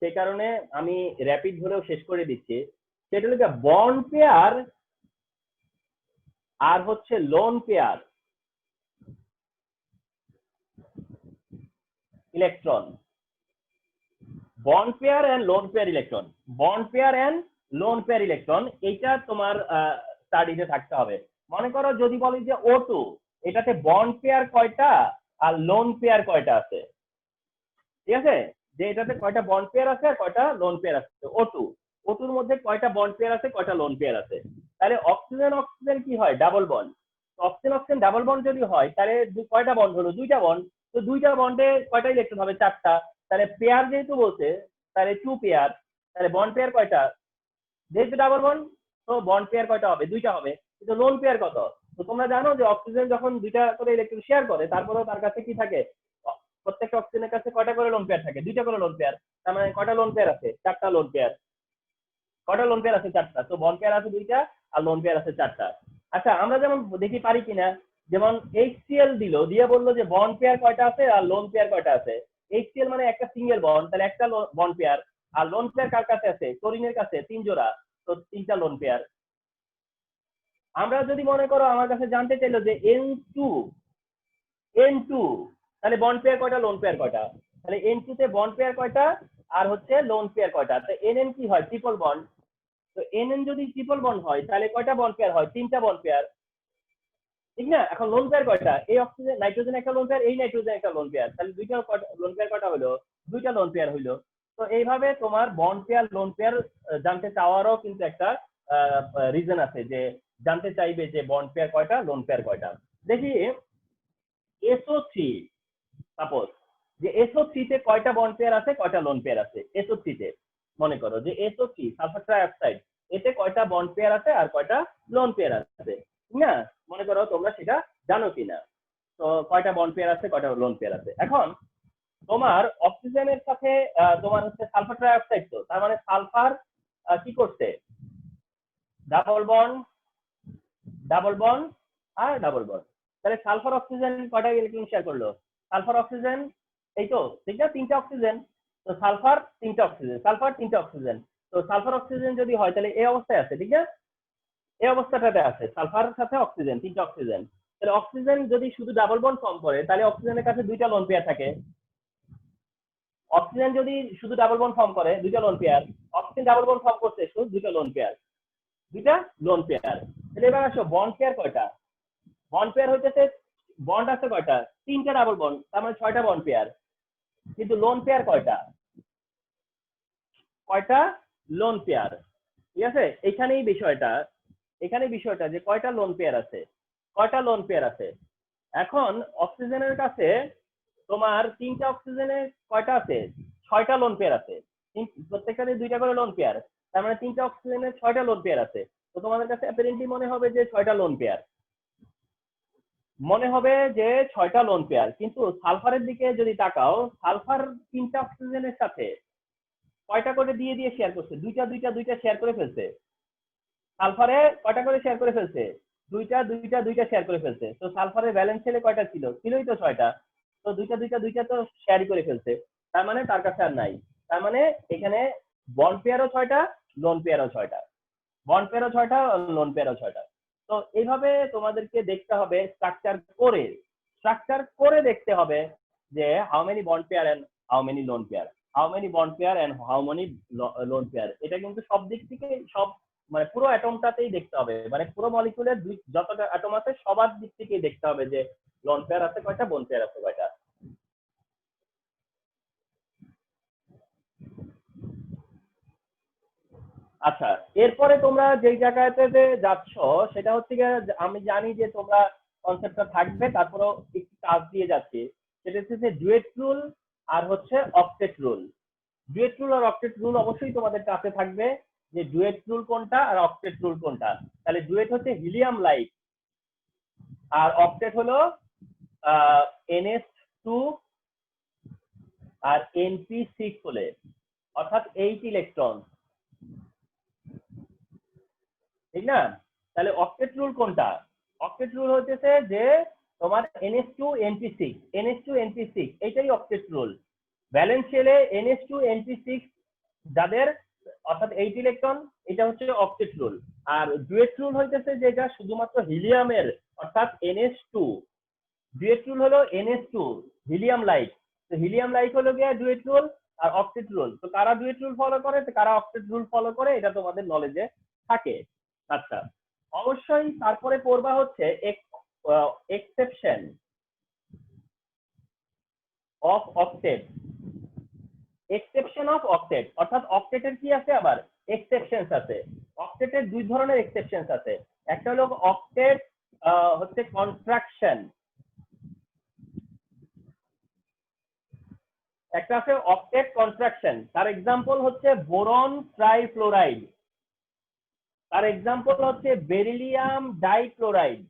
সেই কারণে আমি র্যাপিড ধরেও শেষ করে দিচ্ছি। সেটা হলো বন্ড পেয়ার আর হচ্ছে lone pair electron. Bond pair and lone pair electron, bond pair and lone pair electron, এইটা তোমার স্টাডিতে থাকতে হবে। মনে করো যদি বলি যে O2, এটাতে বন্ড পেয়ার কয়টা আর লোন পেয়ার কয়টা আছে, ঠিক আছে? যে এটাতে কয়টা বন্ড পেয়ার আছে আর কয়টা লোন পেয়ার আছে। O2 মধ্যে কয়টা বন্ড পেয়ার আছে, কয়টা লোন পেয়ার আছে। তাহলে অক্সিজেন অক্সিজেন কি হয়? Double bond. Oxygen oxygen double bond যদি হয় তাহলে কয়টা বন্ড হলো? দুইটা বন্ড। তো দুইটা বন্ডে কয়টা ইলেকট্রন হবে? চারটা। তাহলে পেয়ার যেহেতু বলছে তাহলে 2 পেয়ার। তাহলে বন্ড পেয়ার কয়টা? যেহেতু ডাবল বন্ড তো বন্ড পেয়ার কয়টা হবে? দুইটা হবে। কিন্তু লোন পেয়ার কত? তো তোমরা জানো যে অক্সিজেন যখন দুইটা করে ইলেকট্রন শেয়ার করে তারপরেও তার কাছে কি থাকে? প্রত্যেকটা অক্সিজেনের কাছে কয়টা করে লোন পেয়ার থাকে? দুইটা করে লোন পেয়ার। তার মানে কয়টা লোন পেয়ার আছে? চারটা লোন পেয়ার। কয়টা লোন পেয়ার আছে? চারটা। তো বন্ড পেয়ার আছে দুইটা আর লোন পেয়ার আছে চারটা। আচ্ছা আমরা যেমন দেখি পারি কিনা, যেমন HCl দিল, দিয়ে বললো যে বন্ড পেয়ার কয়টা আছে আর লোন পেয়ার কয়টা আছে। HCl মানে একটা সিঙ্গেল বন্ড, তাহলে একটা বন্ড পেয়ার। আর লোন পেয়ার কার কাছে আছে? ক্লোরিনের কাছে 3 জোড়া, তো 3টা লোন পেয়ার। আমরা যদি মনে করো আমার কাছে জানতে চাইলো যে N2, তাহলে বন্ড পেয়ার কয়টা, লোন পেয়ার কয়টা? তাহলে N2 তে বন্ড পেয়ার কয়টা আর হচ্ছে লোন পেয়ার কয়টা? তো NN কি হয়? Triple bond. তো NN যদি ট্রিপল বন্ড হয় তাহলে কয়টা বন্ড পেয়ার হয়? 3টা বন্ড পেয়ার, ঠিক না? এখন লোন পেয়ার কয়টা? এই অক্সিজেন নাইট্রোজেন একটা লোন পেয়ার, এই নাইট্রোজেন একটা লোন পেয়ার, তাহলে দুইটা লোন পেয়ার কয়টা হলো? দুইটা লোন পেয়ার হইলো। তো এইভাবে তোমার বন্ড পেয়ার লোন পেয়ার জানতে চাওয়ারও কিন্তু একটা রিজন আছে, যে জানতে চাইবে যে বন্ড পেয়ার কয়টা, লোন পেয়ার কয়টা। দেখি SO3, সাপোজ যে SO3 তে কয়টা বন্ড পেয়ার আছে, কয়টা লোন পেয়ার আছে? SO3 তে মনে করো যে SO3 সালফার ট্রাইঅক্সাইড, এতে কয়টা বন্ড পেয়ার আছে আর কয়টা লোন পেয়ার আছে, ঠিক না? মনে করো তোমরা সেটা জানো কিনা। তো কয়টা বন্ড পেয়ার আছে, কয়টা লোন পেয়ার আছে। এখন তোমার অক্সিজেনের সাথে তোমার হচ্ছে সালফার ট্রাইঅক্সাইড, তো তার মানে সালফার কি করছে? ডাবল বন্ড, ডাবল বন্ড আর ডাবল বন্ড। তাহলে সালফার অক্সিজেন কয়টা ইলেকট্রন শেয়ার করলো? সালফার অক্সিজেন এই তো, ঠিক না? 3টা অক্সিজেন। তো সালফার 3টা অক্সিজেন, সালফার 3টা অক্সিজেন। তো সালফার অক্সিজেন যদি হয় তাহলে এই অবস্থায় আছে, ঠিক না? এই অবস্থাটাতে আছে সালফার সাথে অক্সিজেন, 3টা অক্সিজেন। তাহলে অক্সিজেন যদি শুধু ডাবল বন্ড ফর্ম করে তাহলে অক্সিজেনের কাছে দুইটা লোন পেয়ার থাকে। অক্সিজেন যদি শুধু ডাবল বন্ড ফর্ম করে, দুইটা lone pair. Oxygen double bond form করছে, শুধু দুইটা লোন পেয়ার, দুইটা লোন পেয়ার। তাহলে এবার আসো বন্ড পেয়ার কয়টা? বন্ড পেয়ার হইতেছে, বন্ড আছে কয়টা? 3টা ডাবল বন্ড, তার মানে 6টা বন্ড পেয়ার। কিন্তু লোন পেয়ার কয়টা? কয়টা লোন পেয়ার? ঠিক আছে, এখানেই বিষয়টা যে কয়টা লোন পেয়ার আছে, কয়টা লোন পেয়ার আছে। এখন অক্সিজেনের কাছে তোমার 3টা অক্সিজেনের কয়টা আছে? 6টা লোন পেয়ার আছে। প্রত্যেকটাতে দুইটা করে লোন পেয়ার, তার মানে 3টা অক্সিজেনের 6টা লোন পেয়ার আছে। তো তোমাদের কাছে অ্যাপারেন্টলি মনে হবে যে 6টা লোন পেয়ার, মনে হবে যে 6টা লোন পেয়ার। কিন্তু সালফারের দিকে যদি তাকাও, সালফার 3টা অক্সিজেনের সাথে কয়টা করে দিয়ে শেয়ার করছে? দুইটা শেয়ার করে ফেলছে। সালফারে কয়টা করে শেয়ার করে ফেলছে? দুইটা শেয়ার করে ফেলছে। তো সালফারের ব্যালেন্স ছেলে কয়টা ছিল? ছিলই তো 6টা। তো দুইটা তো শেয়ারই করে ফেলছে, তার মানে তার কাছে আর নাই। তার মানে এখানে বন্ড পেয়ারও 6টা, লোন পেয়ারও 6টা, বন্ড পেয়ারও 6টা, লোন পেয়ারও 6টা। তো এইভাবে তোমাদেরকে দেখতে হবে, স্ট্রাকচার করে দেখতে হবে যে how many bond pair and how many lone pair, how many bond pair and how many lone pair. এটা কিন্তু সব দিক থেকে, সব মানে পুরো অ্যাটমটাতেই দেখতে হবে, মানে পুরো মলিকুলের যতটা অ্যাটম আছে সবার দিক থেকেই দেখতে হবে যে লোন পেয়ার আছে কয়টা, বন্ড পেয়ার আছে কয়টা। আচ্ছা, এরপরে তোমরা যেই জায়গাটাতে যাচ্ছ সেটা হচ্ছে গিয়ে, আমি জানি যে তোমরা কনসেপ্টটা থাকবে, তারপরেও একটু কাজ দিয়ে যাচ্ছি। সেটা হচ্ছে ডুয়েট রুল আর হচ্ছে অক্টেট রুল। ডুয়েট রুল আর অক্টেট রুল অবশ্যই তোমাদের কাছে থাকবে, যে ডুয়েট রুল কোনটা আর অক্টেট রুল কোনটা। তাহলে ডুয়েট হচ্ছে হিলিয়াম লাইট, আর অক্টেট হলো NH2 আর NP6 হলে, অর্থাৎ 8 ইলেকট্রন, ঠিক না? তাহলে অক্টেট রুল কোনটা? অক্টেট রুল হচ্ছে যে তোমার NH2 NP6 এটাই octet rule. Valence শেলে NH2 NP6 যাদের অর্থাৎ 8 ইলেকট্রন, এটা হচ্ছে অক্টেট রুল। আর ডুয়েট রুল হইতেছে যেটা শুধুমাত্র হিলিয়ামের অর্থাৎ NH2। ডুয়েট রুল হলো NH2 হিলিয়াম লাইট। তো হিলিয়াম লাইট হলো গিয়ে ডুয়েট রুল আর অক্টেট রুল। তো কারা ডুয়েট রুল ফলো করে, তো কারা অক্টেট রুল ফলো করে, এটা তোমাদের নলেজে থাকে। আচ্ছা, অবশ্যই তারপরে পড়বা হচ্ছে exception of octet. Exception of octet অর্থাৎ অক্টেটের কি আছে, আবার এক্সেপশনস আছে। অক্টেটের দুই ধরনের এক্সেপশনস আছে। একটা হলো অক্টেট হচ্ছে কন্ট্রাকশন, একটা আছে অক্টেট কন্ট্রাকশন। তার এক্সাম্পল হচ্ছে বোরন ট্রাইফ্লোরাইড, তার এক্সাম্পল হচ্ছে বেরিলিয়াম ডাইক্লোরাইড।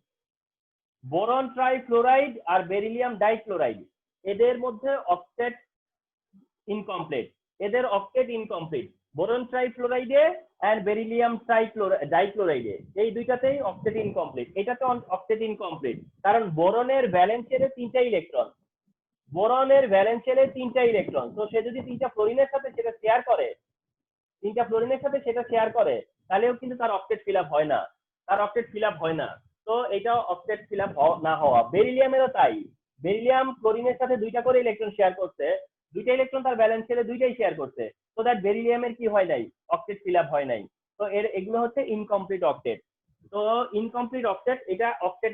বোরন ট্রাইফ্লোরাইড আর বেরিলিয়াম ডাইক্লোরাইড, এদের মধ্যে অক্টেট ইনকমপ্লিট, এদের অক্টেট ইনকমপ্লিট। বোরন ট্রাইফ্লোরাইডে এন্ড বেরিলিয়াম ডাইক্লোরাইডে এই দুইটাতেই অক্টেট ইনকমপ্লিট। এটাতে অক্টেট ইনকমপ্লিট কারণ বোরনের ভ্যালেন্স শেলে 3টা ইলেকট্রন, বোরনের ভ্যালেন্স শেলে 3টা ইলেকট্রন। তো সে যদি 3টা ফ্লোরিনের সাথে সেটা শেয়ার করে, 3টা ফ্লোরিনের সাথে সেটা শেয়ার করে, তাহলেও কিন্তু তার অক্টেট ফিল আপ হয় না, তার অক্টেট ফিল আপ হয় না। তো এটাও অক্টেট ফিল আপ না হওয়া। বেরিলিয়ামেরও তাই, বেরিলিয়াম ক্লোরিনের সাথে 2টা করে ইলেকট্রন শেয়ার করছে, 2টা ইলেকট্রন তার ব্যালেন্স শেলে 2টাই শেয়ার করছে, তো দ্যাট বেরিলিয়ামের কি হয় নাই, অক্টেট ফিল আপ হয় নাই। তো এগুলো হচ্ছে ইনকমপ্লিট অক্টেট। তো ইনকমপ্লিট অক্টেট, এটা অক্টেট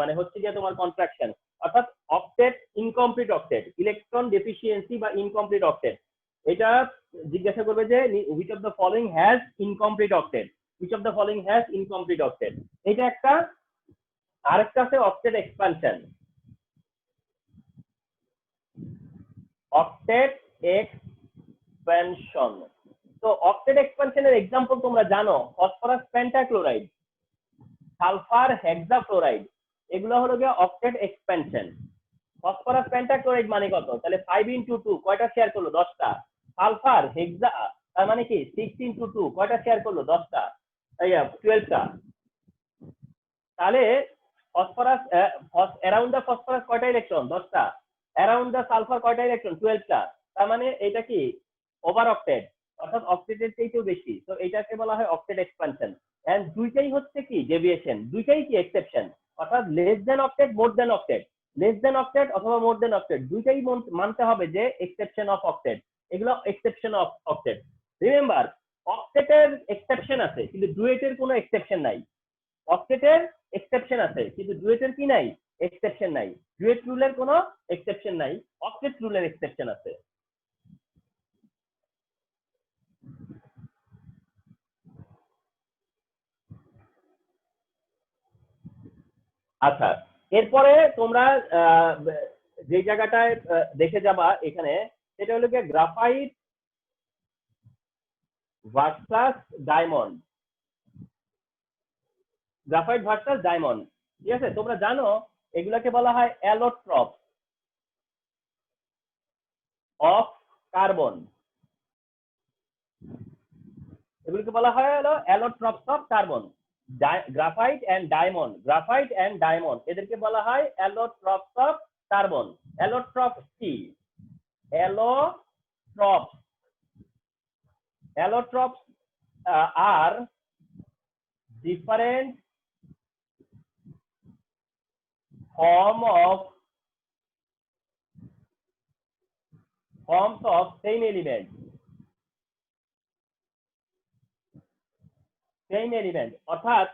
মানে হচ্ছে যে তোমার কন্ট্রাকশন, অর্থাৎ octet incomplete octet, electron deficiency বা ইনকমপ্লিট অক্টেট। এটা জিজ্ঞাসা করবে যে which of the following has incomplete octet, which of the following has incomplete octet। এটা একটা। আরেকটা আছে অক্টেট এক্সপানশন, অক্টেট এক্সপানশন। তো অক্টেট এক্সপানশনের এক্সাম্পল তোমরা জানো, ফসফরাস পেন্টাক্লোরাইড, সালফার হেক্সাফ্লোরাইড, এগুলো হলো গিয়ে অক্টেট এক্সপানশন। ফসফরাস পেন্টাক্লোরাইড মানে কত, তাহলে 5 × 2 কয়টা শেয়ার করলো, 10টা। সালফার হেক্সা তার মানে কি 6 × 2 কয়টা শেয়ার করলো, 10টা, 12টা। তাহলে ফসফরাস অ্যারাউন্ড দা ফসফরাস কয়টা ইলেকট্রন, 10টা। অ্যারাউন্ড দা সালফার কয়টা ইলেকট্রন, 12টা। তার মানে এটা কি ওভার অক্টেট, অর্থাৎ অক্টেটের চেয়েও বেশি। তো এটাকে বলা হয় অক্টেট এক্সপানশন। এন্ড দুইটাই হচ্ছে কি ডেভিয়েশন, দুইটাই কি এক্সেপশন, অর্থাৎ less than octet, more than octet, less than octet অথবা মোর দেন অক্টেট, দুইটাই মানতে হবে যে এক্সেপশন অফ অক্টেট। এগুলো এক্সেপশন অফ অক্টেট। রিমেম্বার, অক্টেটের এক্সেপশন আছে কিন্তু ডুয়েটের কোনো এক্সেপশন নাই। অক্টেটের এক্সেপশন আছে কিন্তু ডুয়েটের কি নাই, এক্সেপশন নাই। ডুয়েট রুলের কোনো এক্সেপশন নাই, অক্টেট রুলের এক্সেপশন আছে। আচ্ছা, এরপরে তোমরা যে জায়গাটায় দেখে যাবা এখানে, সেটা হলো গিয়ে graphite versus diamond. Graphite versus diamond, ঠিক আছে? তোমরা জানো এগুলাকে বলা হয় অ্যালোট্রপ অফ কার্বন, এগুলোকে বলা হয় হলো allotropes of carbon. Graphite and diamond, graphite and diamond এদেরকে বলা হয় অ্যালোট্রপস অফ কার্বন। অ্যালোট্রপস কি, অ্যালোট্রপস আর different forms of same element, অর্থাৎ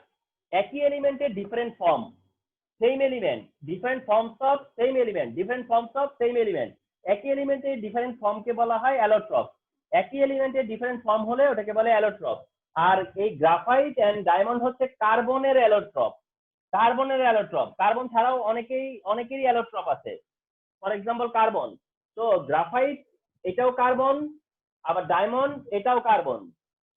একই এলিমেন্টের different form, same element, different forms of same element, different forms of same element. একই এলিমেন্টের ডিফারেন্ট ফর্মকে বলা হয় অ্যালোট্রপ। একই এলিমেন্টের ডিফারেন্ট ফর্ম হলে ওটাকে বলে অ্যালোট্রপ। আর এই গ্রাফাইট এন্ড ডায়মন্ড হচ্ছে কার্বনের অ্যালোট্রপ, কার্বনের অ্যালোট্রপ। কার্বন ছাড়াও অনেকেরই অ্যালোট্রপ আছে, ফর এক্সাম্পল কার্বন। তো গ্রাফাইট এটাও কার্বন, আবার ডায়মন্ড এটাও carbon,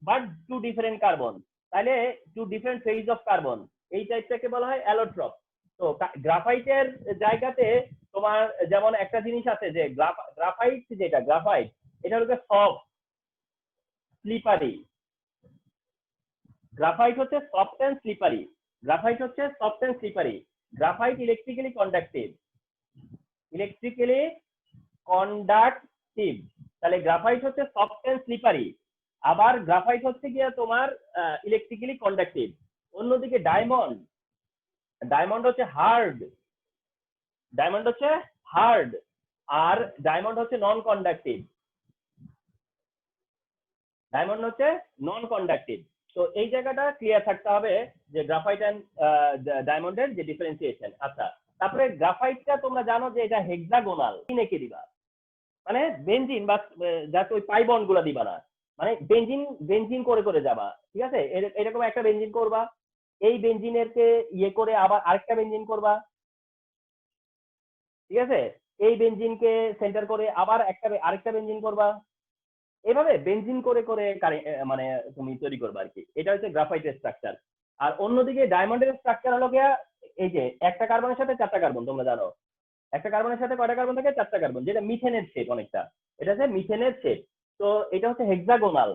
but two different carbon. তাহলে two different phase of carbon, এই টাইপটাকে বলা হয় অ্যালোট্রপ। তো গ্রাফাইটের জায়গাতে তোমার যেমন একটা জিনিস আছে যে গ্রাফাইট, যেটা গ্রাফাইট এটা হলো সফট স্লিপারি। গ্রাফাইট হচ্ছে সফট এন্ড স্লিপারি, গ্রাফাইট হচ্ছে soft and slippery. Graphite electrically conductive, electrically conductive. তাহলে গ্রাফাইট হচ্ছে সফট এন্ড স্লিপারি, আবার গ্রাফাইট হচ্ছে গিয়ে তোমার ইলেকট্রিক্যালি কন্ডাক্টিভ। অন্যদিকে ডায়মন্ড, ডায়মন্ড হচ্ছে হার্ড, ডায়মন্ড হচ্ছে হার্ড, আর ডায়মন্ড হচ্ছে নন কন্ডাক্টিভ, ডায়মন্ড হচ্ছে নন কন্ডাক্টিভ। তো এই জায়গাটা ক্লিয়ার থাকতে হবে যে গ্রাফাইট এন্ড ডায়মন্ডের যে ডিফারেন্সিয়েশন। আচ্ছা, তারপরে গ্রাফাইটটা তোমরা জানো যে এটা হেক্সাগোনাল, কিনেকে দিবা, মানে বেনজিন বা জাস্ট ওই পাই বন্ড গুলা দিবা না, মানে বেনজিন বেনজিন করে করে যাবা, ঠিক আছে? এরকম একটা বেনজিন করবা, এই বেনজিনের কে ইয়ে করে আবার আরেকটা বেনজিন করবা, ঠিক আছে? এই বেনজিনকে সেন্টার করে আবার আরেকটা বেনজিন করবা, এভাবে বেনজিন করে করে মানে তুমি তৈরি করবে আর কি। এটা হচ্ছে গ্রাফাইটের স্ট্রাকচার। আর অন্যদিকে ডায়মন্ডের স্ট্রাকচার হলো গিয়া এই যে একটা কার্বনের সাথে 4টা কার্বন, তোমরা জানো একটা কার্বনের সাথে কয়টা কার্বন থাকে? 4টা কার্বন, যেটা মিথেনের শেপ অনেকটা, এটা হচ্ছে মিথেনের শেপ। তো এটা হচ্ছে হেক্সাগোনাল,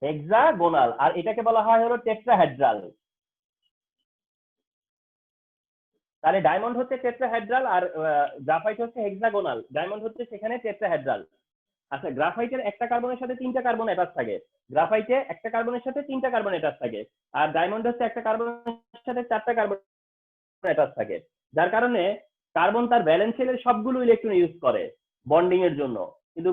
হেক্সাগোনাল। আর এটাকে বলা হয় হলো টেট্রাহেড্রাল। তাহলে ডায়মন্ড হচ্ছে টেট্রাহেড্রাল আর গ্রাফাইট হচ্ছে হেক্সাগোনাল, ডায়মন্ড হচ্ছে সেখানে টেট্রাহেড্রাল। আচ্ছা, গ্রাফাইটের একটা কার্বনের সাথে 3টা কার্বন অ্যাটাচ থাকে, গ্রাফাইটে একটা কার্বনের সাথে 3টা কার্বন অ্যাটাচ থাকে, আর ডায়মন্ড হচ্ছে একটা কার্বনের সাথে 4টা কার্বন অ্যাটাচ থাকে, যার কারণে কার্বন তার ভ্যালেন্স শেলের সবগুলো ইলেকট্রন ইউজ করে বন্ডিং এর জন্য। কিন্তু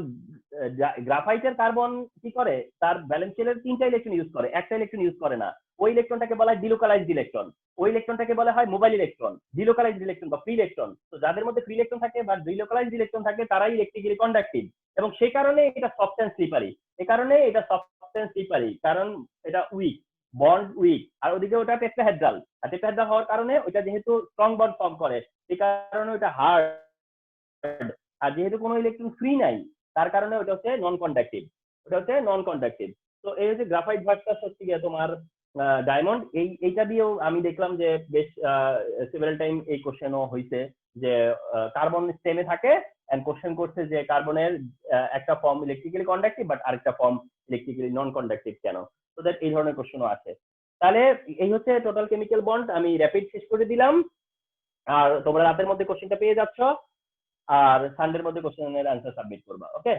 গ্রাফাইটের কার্বন কি করে? তার ভ্যালেন্স শেলের 3টা ইলেকট্রন ইউজ করে, একটা ইলেকট্রন ইউজ করে না। ওই ইলেকট্রনটাকে বলা হয় ডিলোকালাইজড ইলেকট্রন, ওই ইলেকট্রনটাকে বলা হয় মোবাইল ইলেকট্রন, ডিলোকালাইজড ইলেকট্রন বা ফ্রি ইলেকট্রন। তো যাদের মধ্যে ফ্রি ইলেকট্রন থাকে বা ডিলোকালাইজড ইলেকট্রন থাকে তারাই ইলেকট্রিক্যালি কন্ডাক্টিভ, এবং সেই কারণে এটা সফট এন্ড স্লিপারি। এই কারণে এটা সফট এন্ড স্লিপারি, কারণ এটা উইক, বন্ড উইক। আর ওদিকে ওটা টেট্রাহেড্রাল, আর টেট্রাহেড্রাল হওয়ার কারণে ওইটা যেহেতু স্ট্রং বন্ড ফর্ম করে, সেই কারণে ওটা হার্ড। আর যেহেতু কোনো ইলেকট্রন ফ্রি নাই, তার কারণে ওটা হচ্ছে নন কন্ডাক্টিভ, ওটা হচ্ছে নন কন্ডাক্টিভ। তো এই হচ্ছে গ্রাফাইট ভার্সাস হচ্ছে গিয়ে তোমার ডায়মন্ড। এইটা দিয়েও আমি দেখলাম যে বেশ সেভারাল টাইম এই কোশ্চেনও হয়েছে যে কার্বন স্টেমে থাকে এন্ড কোশ্চেন করছে যে কার্বনের একটা ফর্ম ইলেকট্রিক্যালি কন্ডাক্টিভ বাট আরেকটা ফর্ম ইলেকট্রিক্যালি নন কন্ডাক্টিভ কেন। তো দ্যাট এই ধরনের কোশ্চেনও আছে। তাহলে এই হচ্ছে টোটাল কেমিক্যাল বন্ড। আমি র্যাপিড শেষ করে দিলাম, আর তোমরা রাতের মধ্যে কোশ্চেনটা পেয়ে যাচ্ছ, আর সানডের মধ্যে কোশ্চেনের আনসার সাবমিট করবা। ওকে।